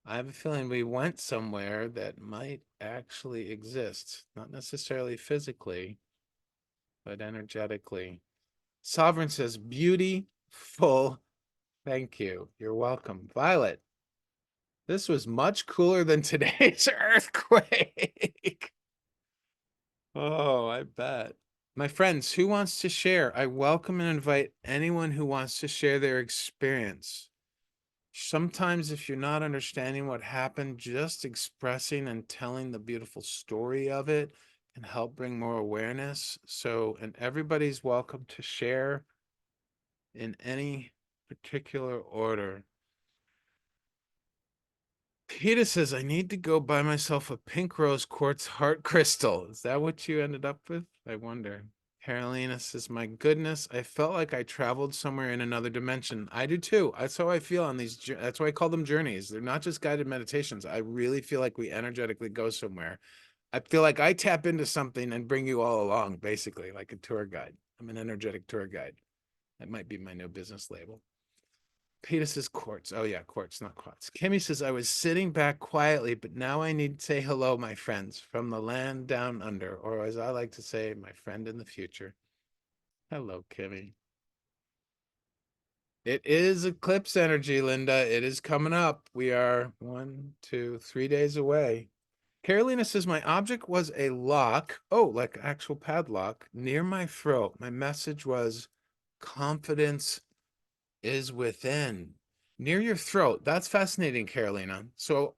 we went somewhere that might actually exist, not necessarily physically, but energetically. Sovereign says, beautiful. Thank you. You're welcome. Violet, this was much cooler than today's earthquake. Oh, I bet. My friends, who wants to share? I welcome and invite anyone who wants to share their experience. Sometimes, if you're not understanding what happened, just expressing and telling the beautiful story of it can help bring more awareness. So, and everybody's welcome to share in any particular order. Peter says, I need to go buy myself a pink rose quartz heart crystal. Is that what you ended up with? I wonder. Carolina says, my goodness, I felt like I traveled somewhere in another dimension. I do too. That's how I feel on these. That's why I call them journeys. They're not just guided meditations. I really feel like we energetically go somewhere. I feel like I tap into something and bring you all along, basically, like a tour guide. I'm an energetic tour guide. That might be my new business label. Peter says quartz. Oh yeah, quartz, not quartz. Kimmy says, I was sitting back quietly, but now I need to say hello, my friends, from the land down under, or as I like to say, my friend in the future. Hello, Kimmy. It is eclipse energy, Linda. It is coming up. We are 1, 2, 3 days away. Carolina says, my object was a lock, oh, like actual padlock, near my throat. My message was, confidence is within. Near your throat. That's fascinating, Carolina. So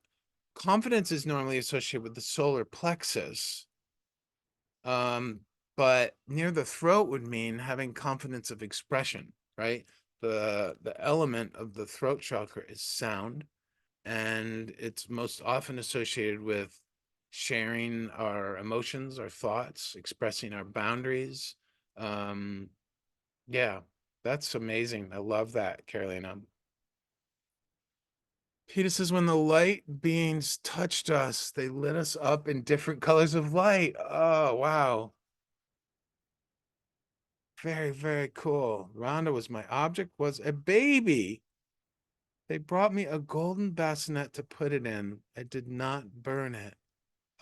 confidence is normally associated with the solar plexus. Um, but near the throat would mean having confidence of expression, right? The element of the throat chakra is sound, and it's most often associated with sharing our emotions, our thoughts, expressing our boundaries. Um, yeah, that's amazing. I love that, Carolina. Peter says, when the light beings touched us, they lit us up in different colors of light. Oh, wow. Very, very cool. Rhonda was my object, was a baby. They brought me a golden bassinet to put it in. I did not burn it.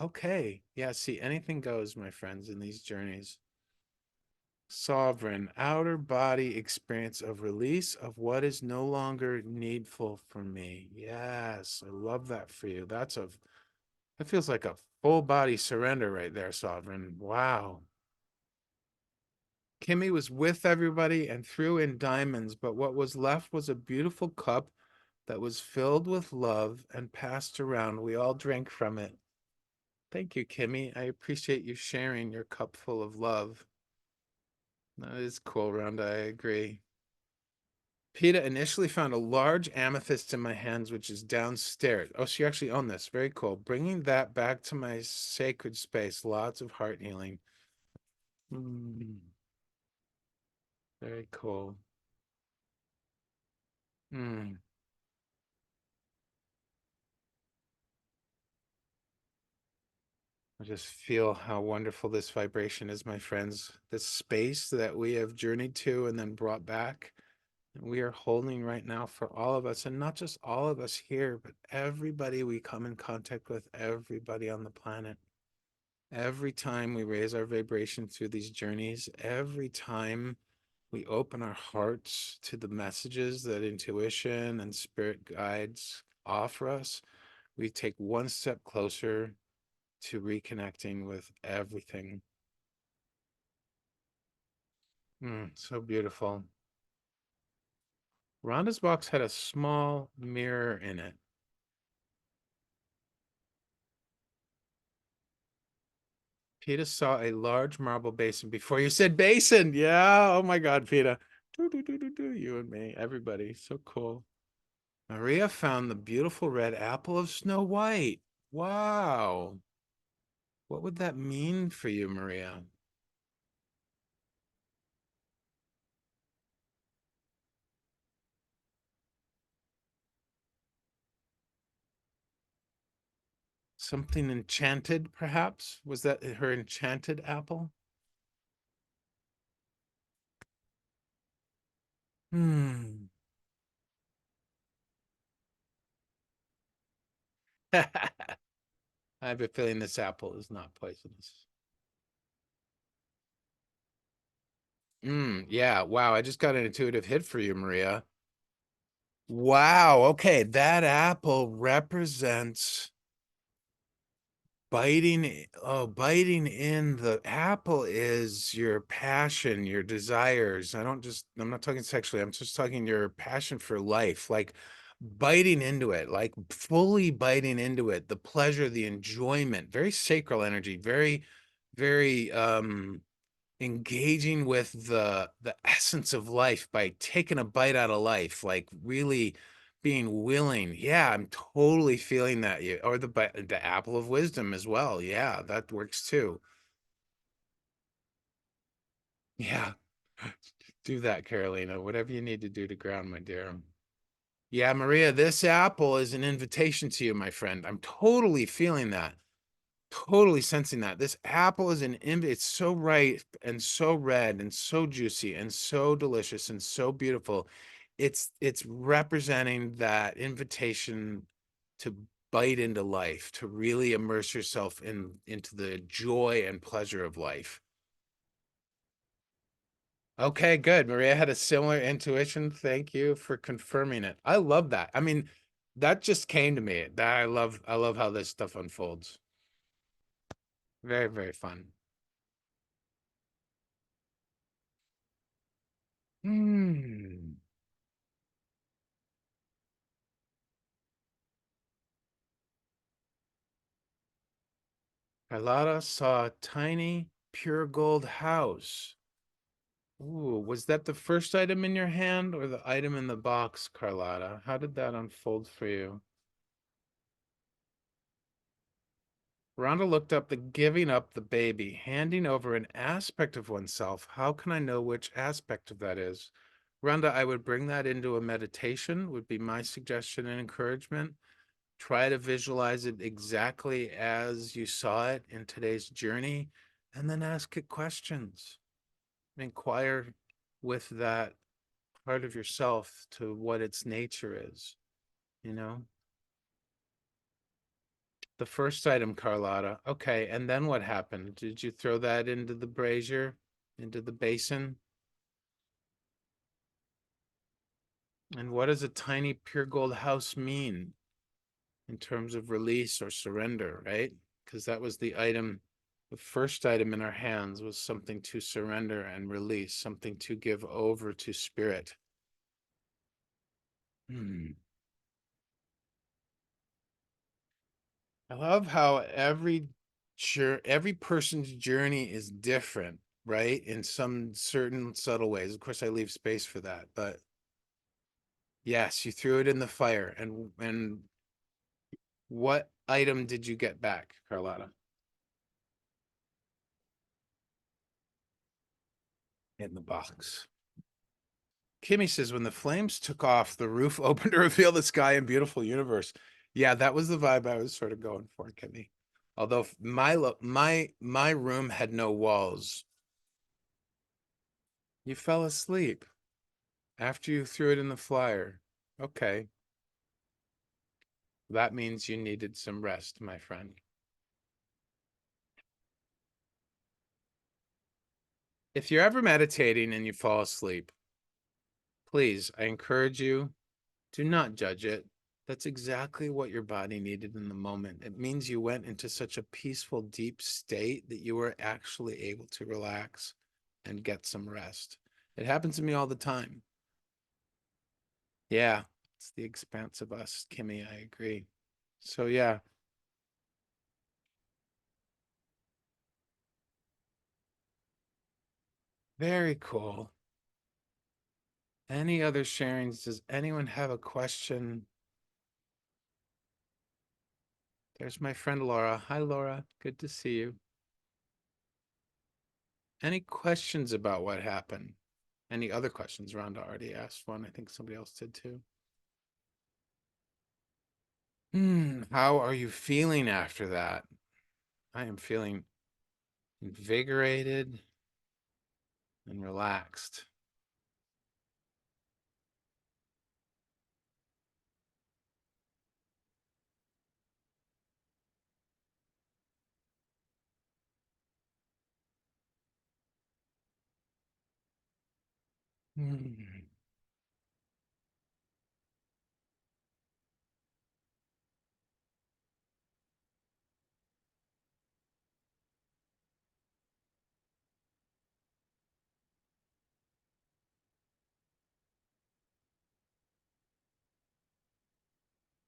Okay. Yeah, see, anything goes, my friends, in these journeys. Sovereign, outer body experience of release of what is no longer needful for me. Yes, I love that for you. That feels like a full body surrender right there, Sovereign. Wow. Kimmy was with everybody and threw in diamonds, but what was left was a beautiful cup that was filled with love and passed around. We all drank from it. Thank you, Kimmy. I appreciate you sharing your cup full of love. That is cool, Rhonda. I agree. PETA initially found a large amethyst in my hands, which is downstairs. Oh, she actually owned this. Very cool. Bringing that back to my sacred space. Lots of heart healing. Mm, very cool. Mm. I just feel how wonderful this vibration is, my friends. This space that we have journeyed to and then brought back. And we are holding right now for all of us, and not just all of us here, but everybody we come in contact with, everybody on the planet. Every time we raise our vibration through these journeys, every time we open our hearts to the messages that intuition and spirit guides offer us, we take one step closer to reconnecting with everything. So beautiful. Rhonda's box had a small mirror in it. Peter saw a large marble basin before you said basin. Yeah. Oh my God, Peter. You and me, everybody. So cool. Maria found the beautiful red apple of Snow White. Wow. What would that mean for you, Maria? Something enchanted, perhaps? Was that her enchanted apple? Hmm. I have a feeling this apple is not poisonous. Yeah. Wow. I just got an intuitive hit for you, Maria. Wow. Okay. That apple represents biting in the apple is your passion, your desires. I'm not talking sexually, I'm just talking your passion for life, like biting into it, like fully biting into it, the pleasure, the enjoyment, very sacral energy, very, very engaging with the essence of life by taking a bite out of life, like really being willing. Yeah, I'm totally feeling that. You or the apple of wisdom as well. Yeah, that works too. Yeah, do that, Carolina. Whatever you need to do to ground, my dear. Yeah, Maria, this apple is an invitation to you, my friend. I'm totally feeling that. Totally sensing that. This apple is it's so ripe and so red and so juicy and so delicious and so beautiful. It's representing that invitation to bite into life, to really immerse yourself into the joy and pleasure of life. Okay, good. Maria had a similar intuition. Thank you for confirming it. I love that. I mean, that just came to me. That I love how this stuff unfolds. Very, very fun. Hmm. Carlotta saw a tiny pure gold house. Ooh, was that the first item in your hand or the item in the box, Carlotta? How did that unfold for you? Rhonda looked up the giving up the baby, handing over an aspect of oneself. How can I know which aspect of that is? Rhonda, I would bring that into a meditation, would be my suggestion and encouragement. Try to visualize it exactly as you saw it in today's journey, and then ask it questions. inquire with that part of yourself to what its nature is, you know? The first item, Carlotta. Okay, and then what happened? Did you throw that into the brazier, into the basin? And what does a tiny pure gold house mean in terms of release or surrender, right? Because that was the item, the first item in our hands was something to surrender and release, something to give over to spirit. I love how every person's journey is different, right? In some certain subtle ways. Of course, I leave space for that, but yes, you threw it in the fire. And what item did you get back, Carlotta? In the box. Kimmy says, when the flames took off, the roof opened to reveal the sky and beautiful universe. Yeah, that was the vibe I was sort of going for, Kimmy. Although my room had no walls. You fell asleep after you threw it in the flyer. Okay. That means you needed some rest, my friend. If you're ever meditating and you fall asleep, please, I encourage you, do not judge it. That's exactly what your body needed in the moment. It means you went into such a peaceful, deep state that you were actually able to relax and get some rest. It happens to me all the time. Yeah, it's the expanse of us, Kimmy. I agree. So, yeah, very cool. Any other sharings? Does anyone have a question? There's my friend Laura. Hi, Laura. Good to see you. Any questions about what happened? Any other questions? Rhonda already asked one. I think somebody else did too. How are you feeling after that? I am feeling invigorated and relaxed. Hmm.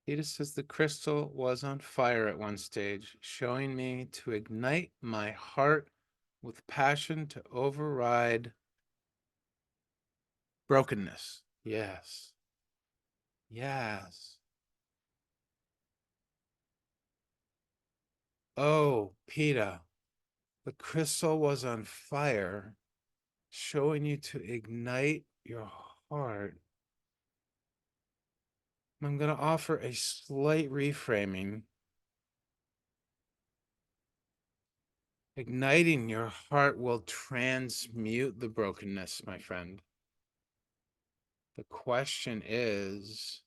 Peter says the crystal was on fire at one stage, showing me to ignite my heart with passion to override brokenness. Yes. Yes. Oh, Peter, the crystal was on fire, showing you to ignite your heart. I'm going to offer a slight reframing. Igniting your heart will transmute the brokenness, my friend. The question is,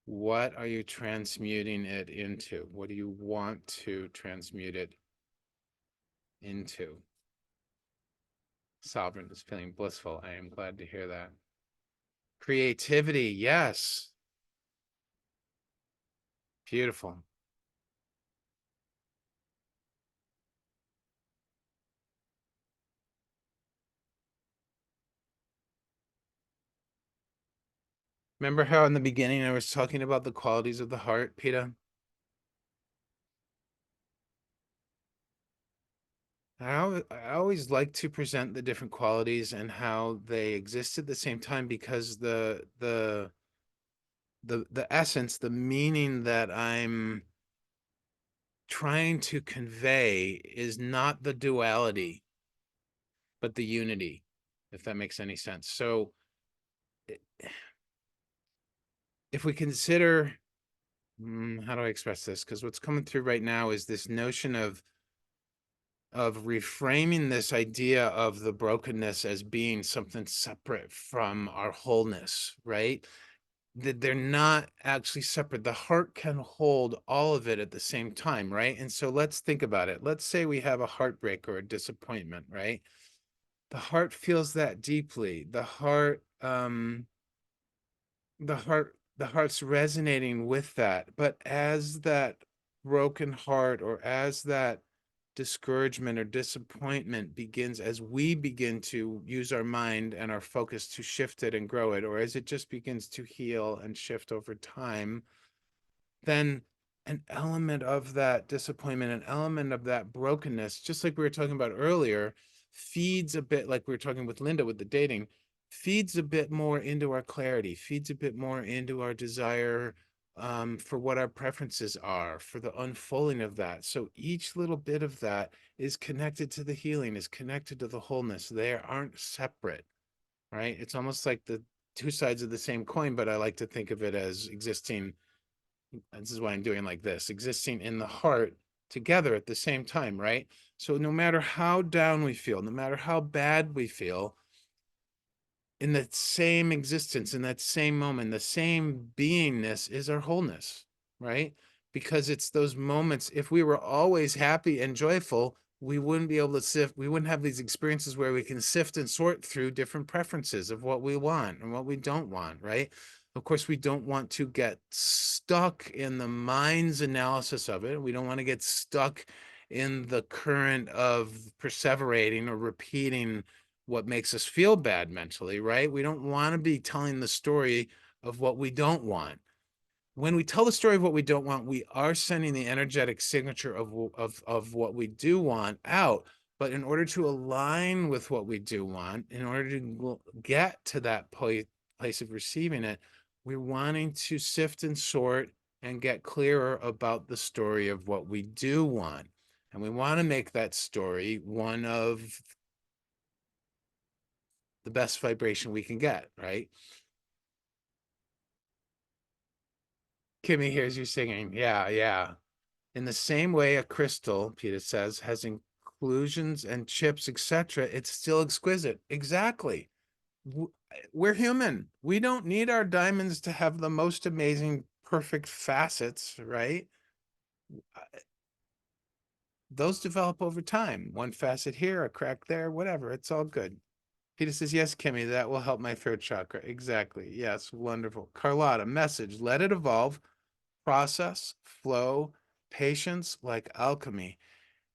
what are you transmuting it into? What do you want to transmute it into? Sovereign is feeling blissful. I am glad to hear that. Creativity, yes. Beautiful. Remember how in the beginning I was talking about the qualities of the heart, Peter? I always like to present the different qualities and how they exist at the same time because the essence, the meaning that I'm trying to convey is not the duality, but the unity, if that makes any sense. So if we consider, how do I express this? Because what's coming through right now is this notion of of reframing this idea of the brokenness as being something separate from our wholeness, right? That they're not actually separate. The heart can hold all of it at the same time, right? And so let's think about it. Let's say we have a heartbreak or a disappointment, right? The heart feels that deeply. The heart's resonating with that. But as that broken heart, or as that discouragement or disappointment begins, as we begin to use our mind and our focus to shift it and grow it, or as it just begins to heal and shift over time, then an element of that disappointment, an element of that brokenness, just like we were talking about earlier, feeds a bit, like we were talking with Linda with the dating, feeds a bit more into our clarity, feeds a bit more into our desire, for what our preferences are, for the unfolding of that. So each little bit of that is connected to the healing, is connected to the wholeness. They aren't separate, right? It's almost like the two sides of the same coin, but I like to think of it as existing. This is why I'm doing like this, existing in the heart together at the same time, right? So no matter how down we feel, no matter how bad we feel, in that same existence, in that same moment, the same beingness is our wholeness, right? Because it's those moments. If we were always happy and joyful, we wouldn't be able to sift, we wouldn't have these experiences where we can sift and sort through different preferences of what we want and what we don't want, right? Of course, we don't want to get stuck in the mind's analysis of it. We don't want to get stuck in the current of perseverating or repeating what makes us feel bad mentally, right? We don't want to be telling the story of what we don't want. When we tell the story of what we don't want, we are sending the energetic signature of what we do want out. But in order to align with what we do want, in order to get to that place of receiving it, we're wanting to sift and sort and get clearer about the story of what we do want. And we want to make that story one of the best vibration we can get, right? Kimmy hears you singing. Yeah, yeah. In the same way a crystal, Peter says, has inclusions and chips, etc., it's still exquisite. Exactly. We're human. We don't need our diamonds to have the most amazing, perfect facets, right? Those develop over time. One facet here, a crack there, whatever. It's all good. Peter says, yes, Kimmy, that will help my third chakra. Exactly. Yes, wonderful. Carlotta, message, let it evolve. Process, flow, patience, like alchemy.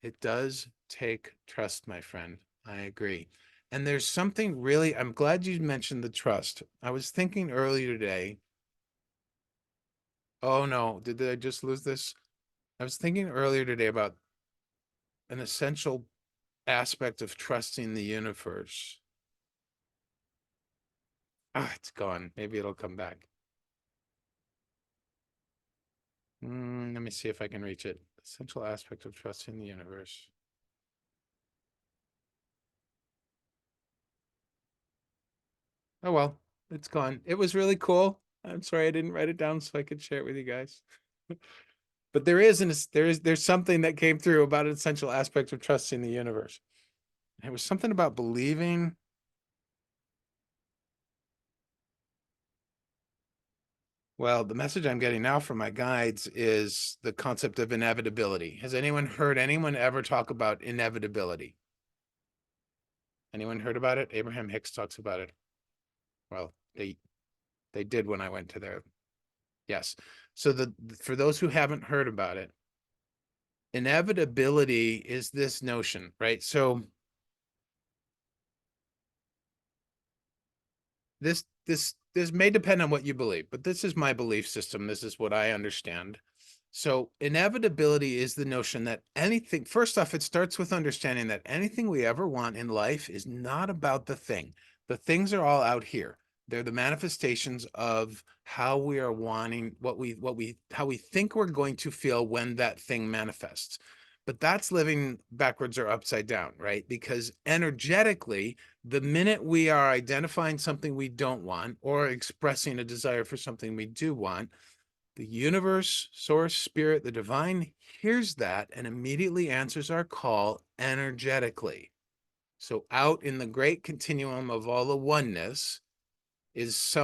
It does take trust, my friend. I agree. And there's something really, I'm glad you mentioned the trust. I was thinking earlier today, oh no, did I just lose this? I was thinking earlier today about an essential aspect of trusting the universe. Ah, it's gone. Maybe it'll come back. Let me see if I can reach it. Essential aspect of trusting the universe. Oh well, it's gone. It was really cool. I'm sorry I didn't write it down so I could share it with you guys. But there's something that came through about an essential aspect of trusting the universe. It was something about believing. Well, the message I'm getting now from my guides is the concept of inevitability. Has anyone heard anyone ever talk about inevitability? Anyone heard about it? Abraham Hicks talks about it. Well, they did when I went to their, yes. So for those who haven't heard about it, inevitability is this notion, right? So this may depend on what you believe, but this is my belief system. This is what I understand. So inevitability is the notion that anything, first off, it starts with understanding that anything we ever want in life is not about the thing. The things are all out here. They're the manifestations of how we are wanting how we think we're going to feel when that thing manifests. But that's living backwards or upside down, right? Because energetically, the minute we are identifying something we don't want or expressing a desire for something we do want, the universe, source, spirit, the divine hears that and immediately answers our call energetically. So out in the great continuum of all the oneness is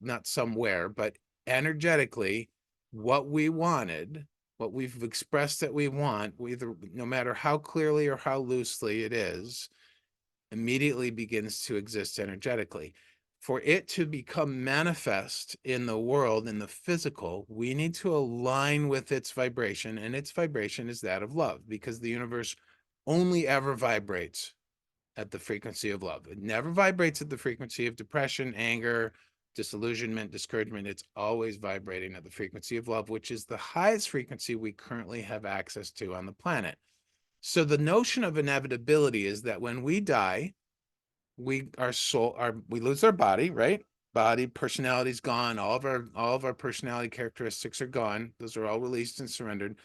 not somewhere, but energetically, what we wanted, what we've expressed that we want, either no matter how clearly or how loosely it is, immediately begins to exist energetically. For it to become manifest in the world, in the physical, we need to align with its vibration, and its vibration is that of love, because the universe only ever vibrates at the frequency of love. It never vibrates at the frequency of depression, anger, disillusionment, discouragement. It's always vibrating at the frequency of love, which is the highest frequency we currently have access to on the planet. So the notion of inevitability is that when we die, we lose our body, right? Body, personality's gone, all of our personality characteristics are gone. Those are all released and surrendered.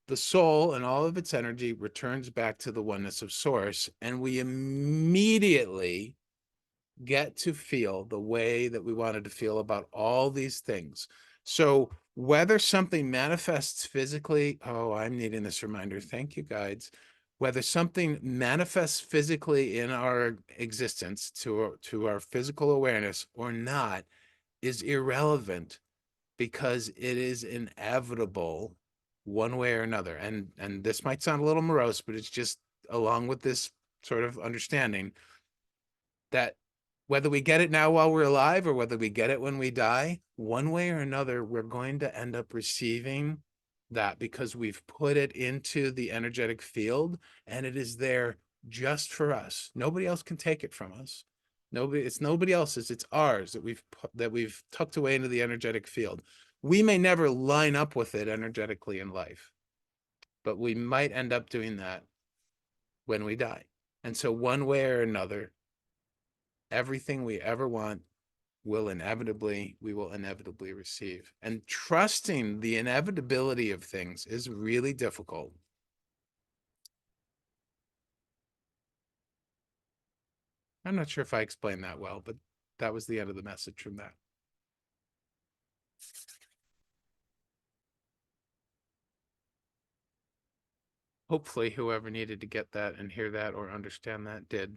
The soul and all of its energy returns back to the oneness of source, and we immediately get to feel the way that we wanted to feel about all these things. So whether something manifests physically, oh, I'm needing this reminder. Thank you, guides. Whether something manifests physically in our existence to our physical awareness or not is irrelevant, because it is inevitable one way or another. And this might sound a little morose, but it's just along with this sort of understanding that whether we get it now while we're alive or whether we get it when we die, one way or another, we're going to end up receiving that, because we've put it into the energetic field and it is there just for us. Nobody else can take it from us. It's nobody else's. It's ours that we've tucked away into the energetic field. We may never line up with it energetically in life, but we might end up doing that when we die. And so one way or another, everything we ever want we will inevitably receive. And trusting the inevitability of things is really difficult. I'm not sure if I explained that well, but that was the end of the message from that. Hopefully whoever needed to get that and hear that or understand that did.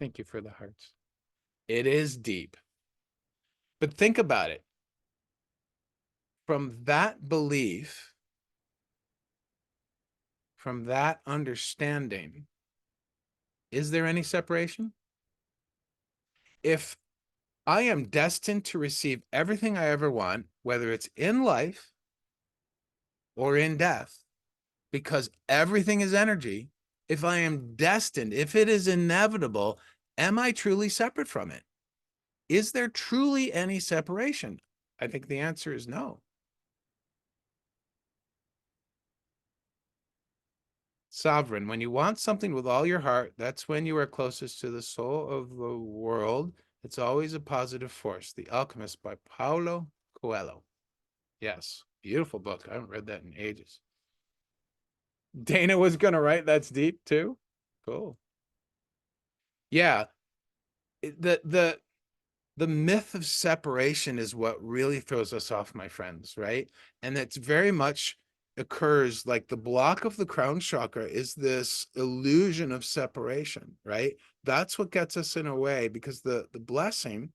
Thank you for the hearts. It is deep. But think about it. From that belief, from that understanding, is there any separation? If I am destined to receive everything I ever want, whether it's in life or in death, because everything is energy, if I am destined, if it is inevitable, am I truly separate from it? Is there truly any separation? I think the answer is no. Sovereign, when you want something with all your heart, that's when you are closest to the soul of the world. It's always a positive force. The Alchemist by Paulo Coelho. Yes, beautiful book. I haven't read that in ages. Dana was going to write That's Deep too. Cool. Yeah, the myth of separation is what really throws us off, my friends, right? And it's very much occurs like the block of the crown chakra is this illusion of separation, right? That's what gets us in a way, because the blessing,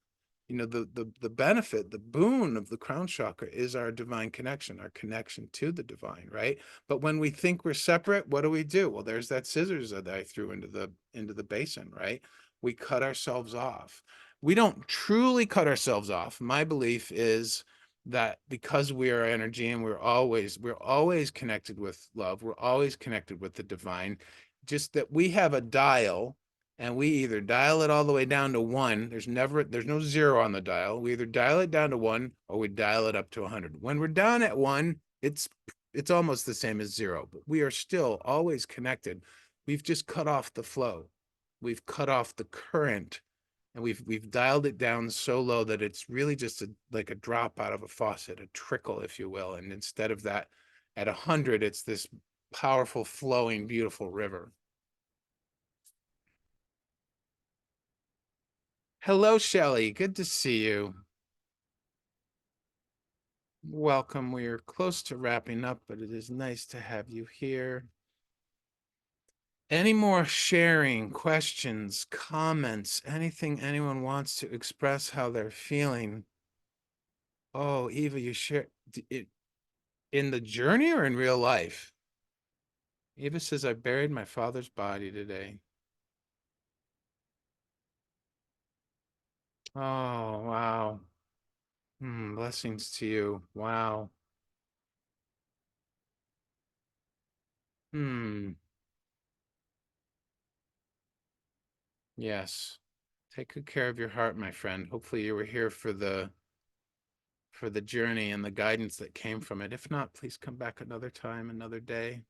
the benefit, the boon of the crown chakra is our divine connection, our connection to the divine, right? But when we think we're separate, what do? Well, there's that scissors that I threw into the basin, right? We cut ourselves off. We don't truly cut ourselves off. My belief is that because we are energy and we're always connected with love, we're always connected with the divine, just that we have a dial, and we either dial it all the way down to 1. There's no 0 on the dial. We either dial it down to 1 or we dial it up to 100. When we're down at 1, it's almost the same as 0, but we are still always connected. We've just cut off the flow. We've cut off the current, and we've dialed it down so low that it's really just like a drop out of a faucet, a trickle, if you will. And instead of that, at 100, it's this powerful, flowing, beautiful river. Hello, Shelley. Good to see you. Welcome. We are close to wrapping up, but it is nice to have you here. Any more sharing, questions, comments, anything anyone wants to express how they're feeling? Oh, Eva, you share it in the journey or in real life? Eva says, I buried my father's body today. Oh, wow. Blessings to you. Wow. Hmm. Yes. Take good care of your heart, my friend. Hopefully you were here for the journey and the guidance that came from it. If not, please come back another time, another day.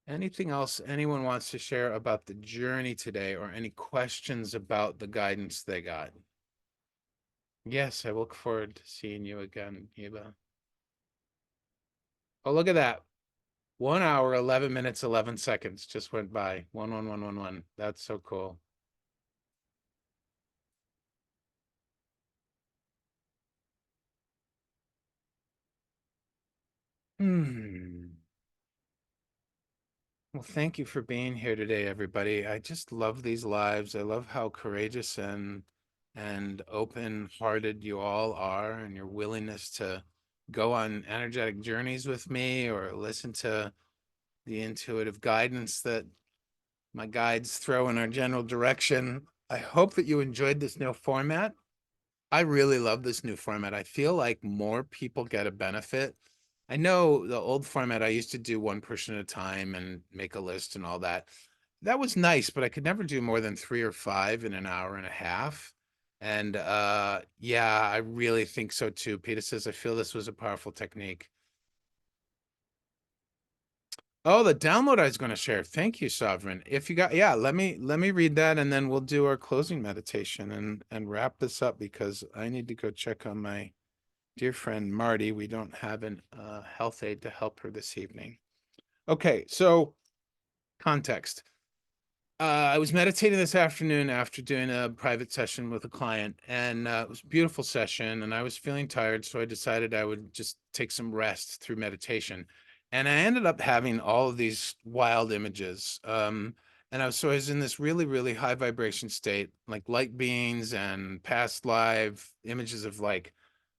Anything else anyone wants to share about the journey today or any questions about the guidance they got? Yes, I look forward to seeing you again, Eva. Oh, look at that. 1 hour, 11 minutes, 11 seconds just went by. 11111. That's so cool. Hmm. Well, thank you for being here today, everybody. I just love these lives. I love how courageous and open-hearted you all are, and your willingness to go on energetic journeys with me or listen to the intuitive guidance that my guides throw in our general direction. I hope that you enjoyed this new format. I really love this new format. I feel like more people get a benefit. I know the old format, I used to do one person at a time and make a list and all that. That was nice, but I could never do more than 3 or 5 in an hour and a half. And yeah, I really think so too. Peter says, I feel this was a powerful technique. Oh, the download I was going to share. Thank you, Sovereign. If you got, yeah, let me read that and then we'll do our closing meditation and wrap this up because I need to go check on my dear friend Marty. We don't have an health aide to help her this evening. Okay, so context. I was meditating this afternoon after doing a private session with a client, and it was a beautiful session. And I was feeling tired, so I decided I would just take some rest through meditation. And I ended up having all of these wild images. And I was in this really, really high vibration state, like light beings and past live images of like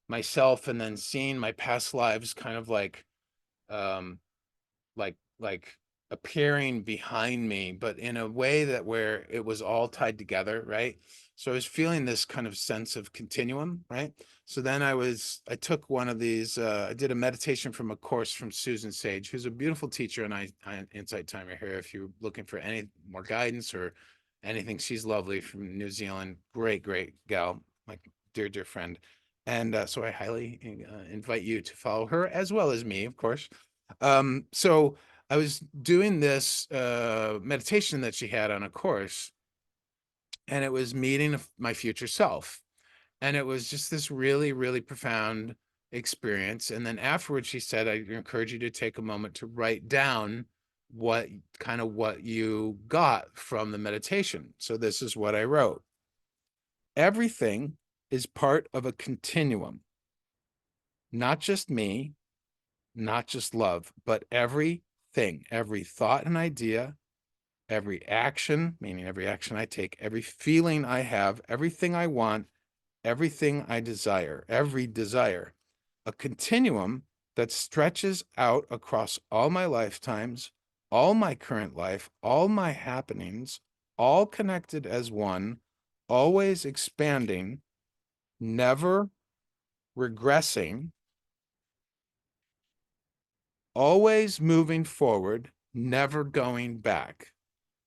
myself, and then seeing my past lives kind of um like appearing behind me, but in a way that where it was all tied together, right? So I was feeling this kind of sense of continuum, right? So then I took one of these, I did a meditation from a course from Susan Sage, who's a beautiful teacher, and I Insight Timer here if you're looking for any more guidance or anything. She's lovely, from New Zealand. Great gal, like dear friend. And so I highly invite you to follow her as well as me, of course. So I was doing this meditation that she had on a course, and it was meeting my future self. And it was just this really, really profound experience. And then afterwards, she said, I encourage you to take a moment to write down what you got from the meditation. So this is what I wrote. Everything is part of a continuum, not just me, not just love, but everything, every thought and idea, every action, meaning every action I take, every feeling I have, everything I want, everything I desire, every desire, a continuum that stretches out across all my lifetimes, all my current life, all my happenings, all connected as one, always expanding, never regressing, always moving forward, never going back,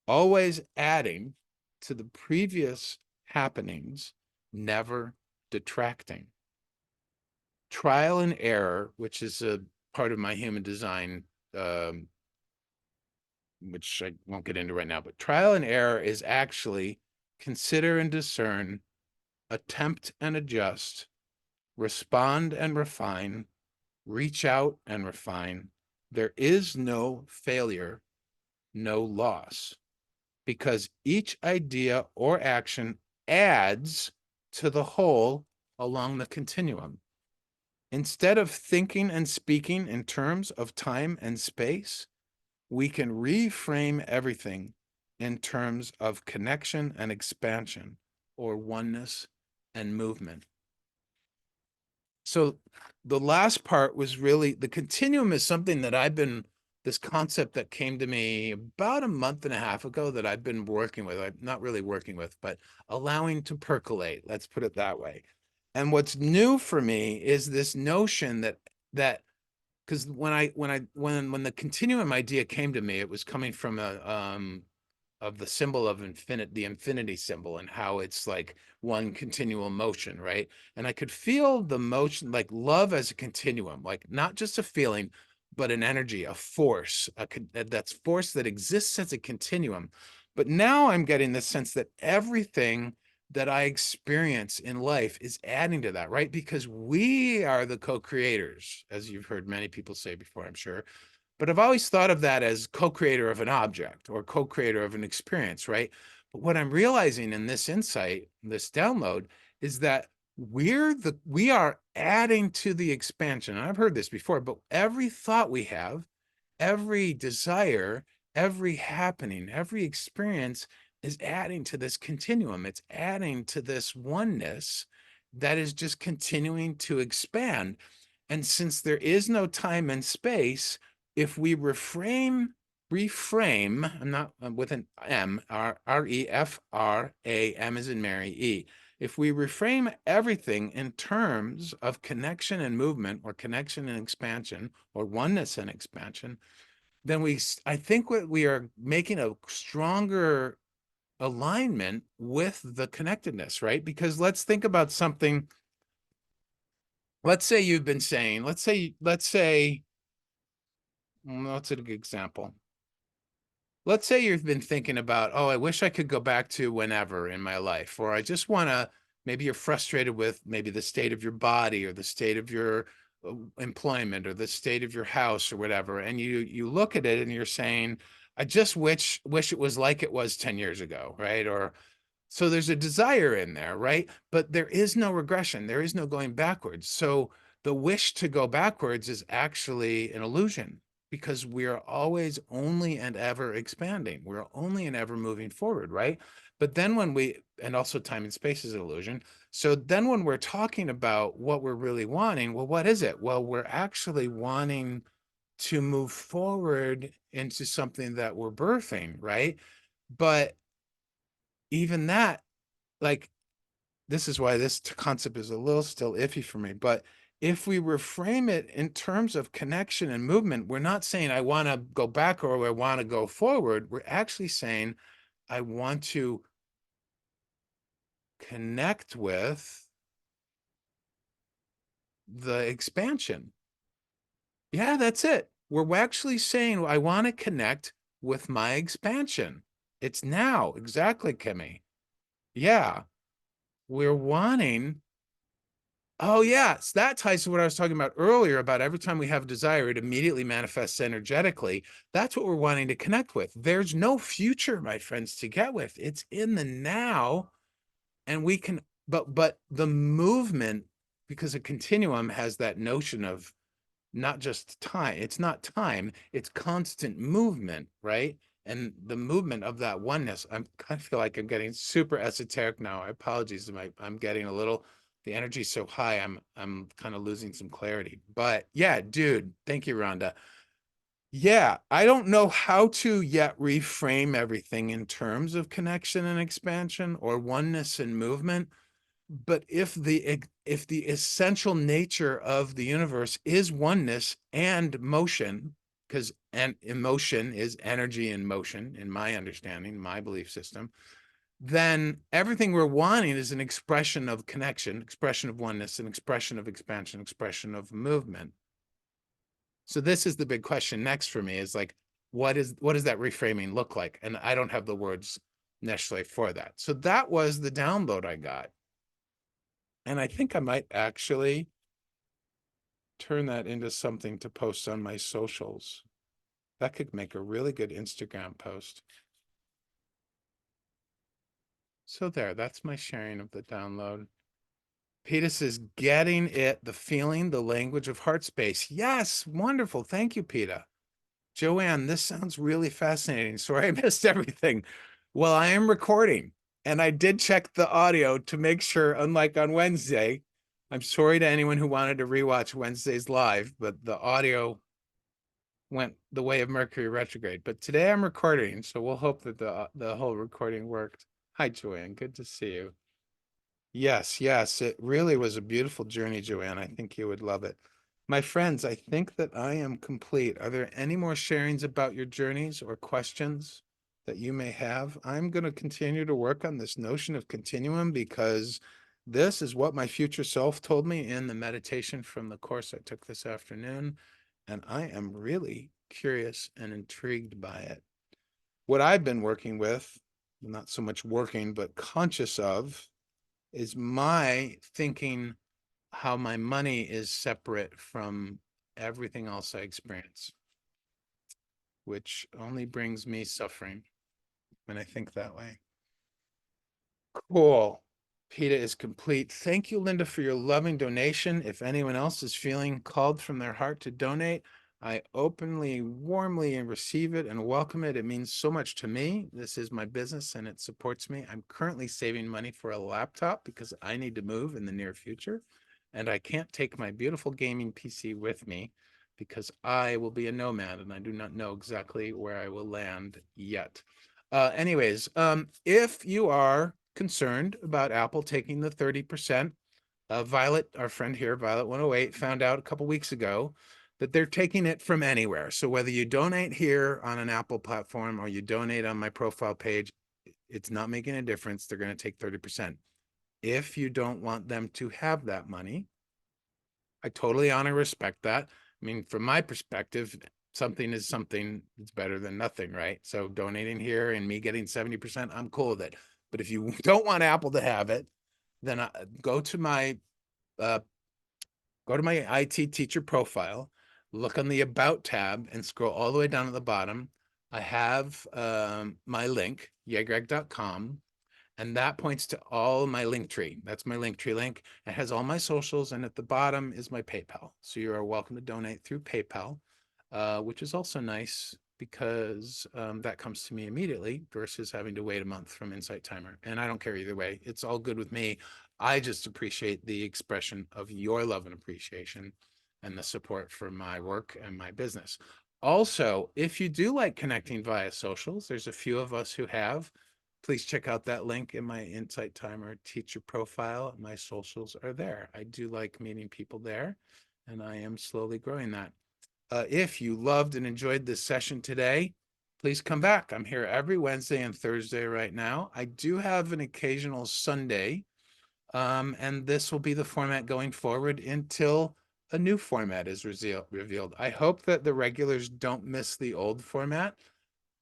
always adding to the previous happenings, never detracting. Trial and error, which is a part of my human design, um, which I won't get into right now, but trial and error is actually consider and discern, attempt and adjust, respond and refine, reach out and refine. There is no failure, no loss, because each idea or action adds to the whole along the continuum. Instead of thinking and speaking in terms of time and space, we can reframe everything in terms of connection and expansion, or oneness and movement. So the last part was really, the continuum is something that this concept that came to me about a month and a half ago that I've been working with. I'm not really working with, but allowing to percolate. Let's put it that way. And what's new for me is this notion that because when the continuum idea came to me, it was coming from of the symbol of the infinity symbol, and how it's like one continual motion, right? And I could feel the motion, like love as a continuum, like not just a feeling, but an energy, a force, that's force that exists as a continuum. But now I'm getting the sense that everything that I experience in life is adding to that, right? Because we are the co-creators, as you've heard many people say before, I'm sure. But I've always thought of that as co-creator of an object or co-creator of an experience, right? But what I'm realizing in this insight, this download, is that we are adding to the expansion. And I've heard this before, but every thought we have, every desire, every happening, every experience is adding to this continuum. It's adding to this oneness that is just continuing to expand. And since there is no time and space, if we reframe, I'm not with an M, R-E-F-R-A-M as in Mary, E. If we reframe everything in terms of connection and movement, or connection and expansion, or oneness and expansion, then I think we are making a stronger alignment with the connectedness, right? Because let's think about something. Let's say you've been saying, let's say, what's a good example? Let's say you've been thinking about, oh, I wish I could go back to whenever in my life, or I just want to, maybe you're frustrated with maybe the state of your body, or the state of your employment, or the state of your house, or whatever. And you look at it and you're saying, I just wish it was like it was 10 years ago, right? Or so there's a desire in there, right? But there is no regression. There is no going backwards. So the wish to go backwards is actually an illusion, because we are always only and ever expanding. We're only and ever moving forward, right? But then and also time and space is an illusion. So then when we're talking about what we're really wanting, well, what is it? Well, we're actually wanting to move forward into something that we're birthing, right? But even that, like, this is why this concept is a little still iffy for me. But if we reframe it in terms of connection and movement, we're not saying I want to go back or I want to go forward. We're actually saying I want to connect with the expansion. Yeah, that's it. We're actually saying I want to connect with my expansion. It's now. Exactly, Kimmy. Yeah. We're wanting. Oh, yes. That ties to what I was talking about earlier, about every time we have desire, it immediately manifests energetically. That's what we're wanting to connect with. There's no future, my friends, to get with. It's in the now. And we can, but the movement, because a continuum has that notion of not just time. It's not time, it's constant movement, right? And the movement of that oneness, I feel like I'm getting super esoteric now. I apologize. I'm getting a little, the energy's so high, I'm kind of losing some clarity. But yeah, dude, thank you, Rhonda. Yeah, I don't know how to yet reframe everything in terms of connection and expansion, or oneness and movement. But if the essential nature of the universe is oneness and motion, because and emotion is energy in motion, in my understanding, my belief system, then everything we're wanting is an expression of connection, expression of oneness, an expression of expansion, expression of movement. So this is the big question next for me, is like, what does that reframing look like? And I don't have the words necessarily for that. So that was the download I got. And I think I might actually turn that into something to post on my socials. That could make a really good Instagram post. So there, that's my sharing of the download. Peter says, getting it, the feeling, the language of heart space. Yes, wonderful. Thank you, Peter. Joanne, this sounds really fascinating. Sorry I missed everything. Well, I am recording and I did check the audio to make sure, unlike on Wednesday. I'm sorry to anyone who wanted to rewatch Wednesday's live, but the audio went the way of Mercury retrograde. But today I'm recording, so we'll hope that the whole recording worked. Hi, Joanne. Good to see you. Yes, yes, it really was a beautiful journey, Joanne. I think you would love it. My friends, I think that I am complete. Are there any more sharings about your journeys or questions that you may have? I'm going to continue to work on this notion of continuum because this is what my future self told me in the meditation from the course I took this afternoon. And I am really curious and intrigued by it. What I've been working with, not so much working, but conscious of, is my thinking how my money is separate from everything else I experience, which only brings me suffering when I think that way. Cool. PETA is complete. Thank you, Linda, for your loving donation. If anyone else is feeling called from their heart to donate, I openly, warmly receive it and welcome it. It means so much to me. This is my business and it supports me. I'm currently saving money for a laptop because I need to move in the near future. And I can't take my beautiful gaming PC with me because I will be a nomad and I do not know exactly where I will land yet. Anyways, if you are concerned about Apple taking the 30%, Violet, our friend here, Violet 108, found out a couple weeks ago that they're taking it from anywhere. So whether you donate here on an Apple platform or you donate on my profile page, it's not making a difference. They're going to take 30%. If you don't want them to have that money, I totally honor, respect that. I mean, from my perspective, something is something. It's better than nothing, right? So donating here and me getting 70%, I'm cool with it. But if you don't want Apple to have it, then go to my uh, IT teacher profile, look on the About tab, and scroll all the way down at the bottom. I have my link, yegreg.com, and that points to all my link tree. That's my link tree link. It has all my socials, and at the bottom is my PayPal. So you are welcome to donate through PayPal, which is also nice because that comes to me immediately versus having to wait a month from Insight Timer. And I don't care either way. It's all good with me. I just appreciate the expression of your love and appreciation and the support for my work and my business. Also, if you do like connecting via socials, there's a few of us who have. Please check out that link in my Insight Timer teacher profile. My socials are there. I do like meeting people there, and I am slowly growing that. If you loved and enjoyed this session today, please come back. I'm here every Wednesday and Thursday right now. I do have an occasional Sunday, and this will be the format going forward until a new format is revealed. I hope that the regulars don't miss the old format.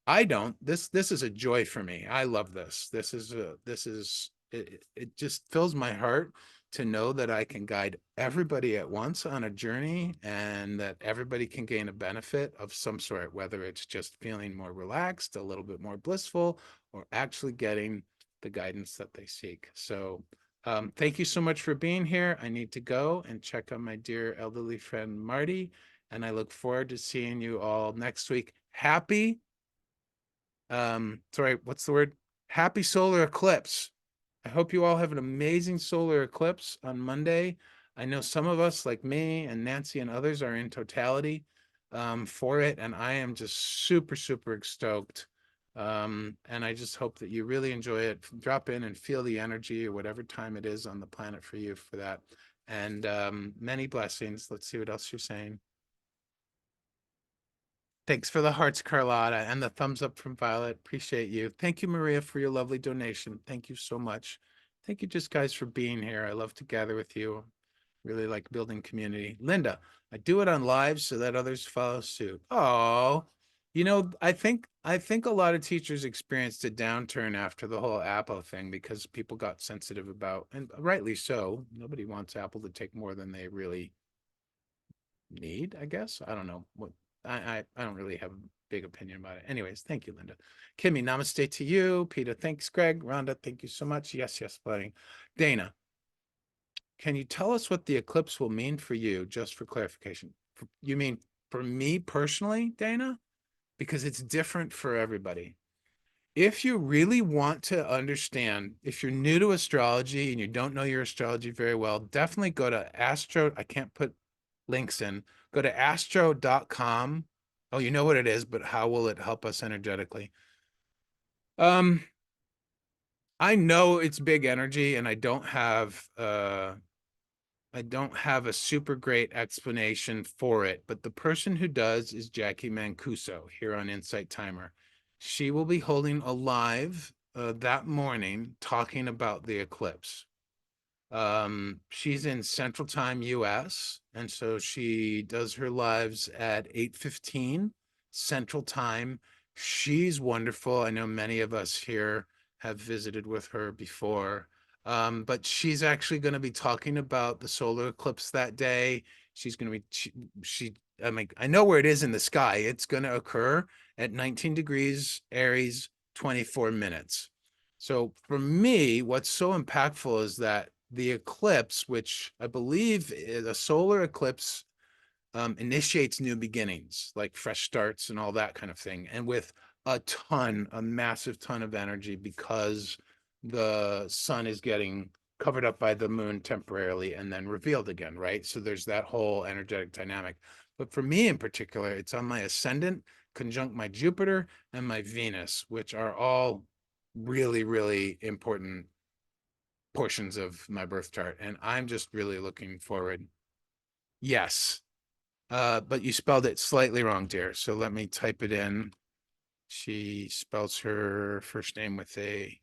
I don't. This is a joy for me. I love this. It just fills my heart to know that I can guide everybody at once on a journey and that everybody can gain a benefit of some sort, whether it's just feeling more relaxed, a little bit more blissful, or actually getting the guidance that they seek. So thank you so much for being here. I need to go and check on my dear elderly friend Marty, and I look forward to seeing you all next week. Sorry, what's the word? Happy solar eclipse. I hope you all have an amazing solar eclipse on Monday. I know some of us, like me and Nancy and others, are in totality for it, and I am just super, super stoked. And I just hope that you really enjoy it. Drop in and feel the energy or whatever time it is on the planet for you for that. And many blessings. Let's see what else you're saying. Thanks for the hearts, Carlotta, and the thumbs up from Violet. Appreciate you. Thank you, Maria, for your lovely donation. Thank you so much. Thank you just guys for being here. I love to gather with you. Really like building community. Linda, I do it on live so that others follow suit. Oh, I think a lot of teachers experienced a downturn after the whole Apple thing because people got sensitive about, and rightly so. Nobody wants Apple to take more than they really need, I guess. I don't know what I don't really have a big opinion about it. Anyways, thank you, Linda. Kimmy, namaste to you. Peter, thanks, Greg. Rhonda, thank you so much. Yes, yes, buddy. Dana, can you tell us what the eclipse will mean for you, just for clarification? You mean for me personally, Dana? Because it's different for everybody. If you really want to understand, if you're new to astrology and you don't know your astrology very well, definitely go to Astro. I can't put links in. Go to astro.com. Oh, you know what it is, but how will it help us energetically? Um, I know it's big energy, and I don't have a super great explanation for it, but the person who does is Jackie Mancuso here on Insight Timer. She will be holding a live that morning talking about the eclipse. She's in Central Time US, and so she does her lives at 8:15 Central Time. She's wonderful. I know many of us here have visited with her before. But she's actually going to be talking about the solar eclipse that day. She's going to be I mean, I know where it is in the sky. It's going to occur at 19 degrees Aries, 24 minutes. So for me, what's so impactful is that the eclipse, which I believe is a solar eclipse, initiates new beginnings, like fresh starts and all that kind of thing. And with a massive ton of energy, because the sun is getting covered up by the moon temporarily and then revealed again, right? So there's that whole energetic dynamic. But for me in particular, it's on my ascendant, conjunct my Jupiter and my Venus, which are all really, really important portions of my birth chart. And I'm just really looking forward. Yes. But you spelled it slightly wrong, dear. So let me type it in. She spells her first name with a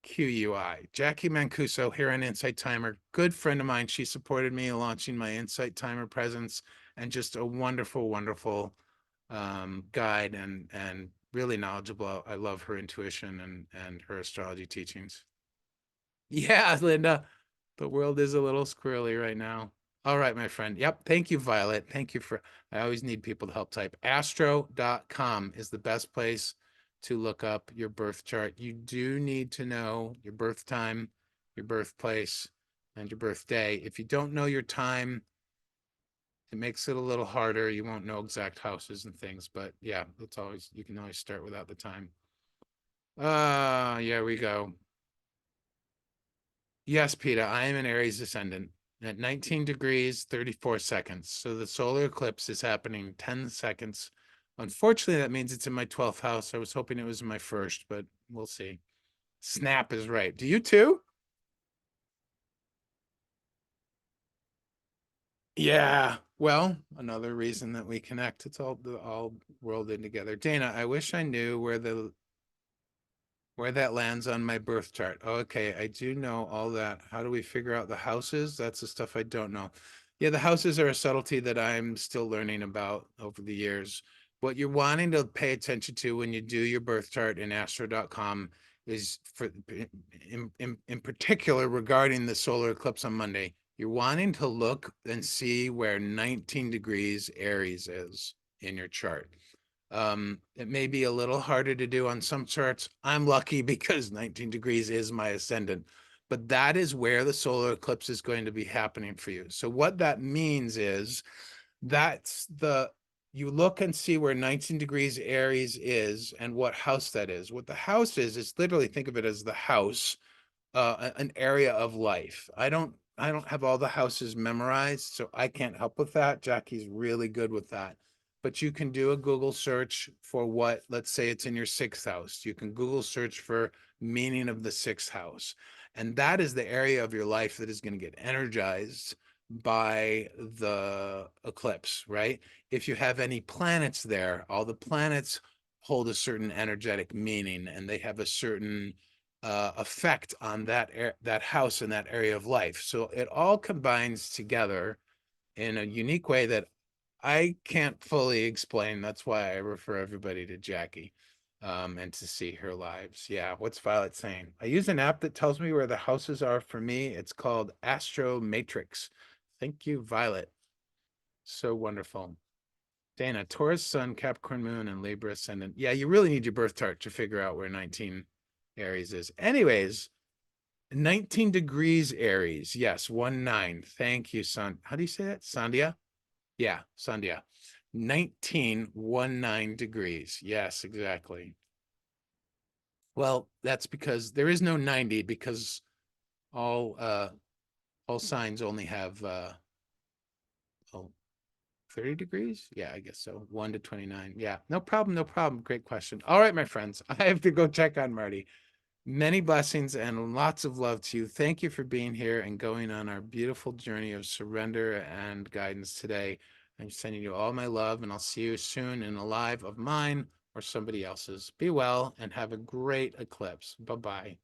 QUI. Jackie Mancuso here on Insight Timer. Good friend of mine. She supported me in launching my Insight Timer presence, and just a wonderful, wonderful guide, and really knowledgeable. I love her intuition and her astrology teachings. Yeah, Linda, the world is a little squirrely right now. All right, my friend. Yep. Thank you, Violet. Thank you for, I always need people to help type. Astro.com is the best place to look up your birth chart. You do need to know your birth time, your birthplace, and your birthday. If you don't know your time, it makes it a little harder. You won't know exact houses and things, but yeah, it's always, you can always start without the time. Yeah, we go. Yes, Peter, I am an Aries ascendant at 19 degrees, 34 seconds. So the solar eclipse is happening 10 seconds. Unfortunately, that means it's in my 12th house. I was hoping it was in my first, but we'll see. Snap is right. Do you too? Yeah. Well, another reason that we connect. It's all rolled in together. Dana, I wish I knew where that lands on my birth chart. Oh, okay, I do know all that. How do we figure out the houses? That's the stuff I don't know. Yeah, the houses are a subtlety that I'm still learning about over the years. What you're wanting to pay attention to when you do your birth chart in astro.com is, for in particular regarding the solar eclipse on Monday, you're wanting to look and see where 19 degrees Aries is in your chart. It may be a little harder to do on some charts. I'm lucky because 19 degrees is my ascendant, but that is where the solar eclipse is going to be happening for you. So what that means is that's you look and see where 19 degrees Aries is and what house that is. What the house is literally, think of it as the house, an area of life. I don't have all the houses memorized, so I can't help with that. Jackie's really good with that. But you can do a Google search for what, let's say it's in your sixth house. You can Google search for meaning of the sixth house. And that is the area of your life that is going to get energized by the eclipse, right? If you have any planets there, all the planets hold a certain energetic meaning, and they have a certain effect on that house and that area of life. So it all combines together in a unique way that I can't fully explain. That's why I refer everybody to Jackie, and to see her lives. Yeah, what's Violet saying? I use an app that tells me where the houses are for me. It's called Astro Matrix. Thank you, Violet. So wonderful. Dana, Taurus Sun, Capricorn Moon, and Libra Ascendant. Yeah, you really need your birth chart to figure out where 19 Aries is. Anyways, 19 degrees Aries. Yes, 1-9. Thank you, son. How do you say that? Sandhya? Yeah, Sandhya. 19 degrees. Yes, exactly. Well, that's because there is no 90 because all all signs only have oh, 30 degrees? Yeah, I guess so. 1 to 29. Yeah, no problem, no problem. Great question. All right, my friends. I have to go check on Marty. Many blessings and lots of love to you. Thank you for being here and going on our beautiful journey of surrender and guidance today. I'm sending you all my love, and I'll see you soon in a live of mine or somebody else's. Be well and have a great eclipse. Bye-bye.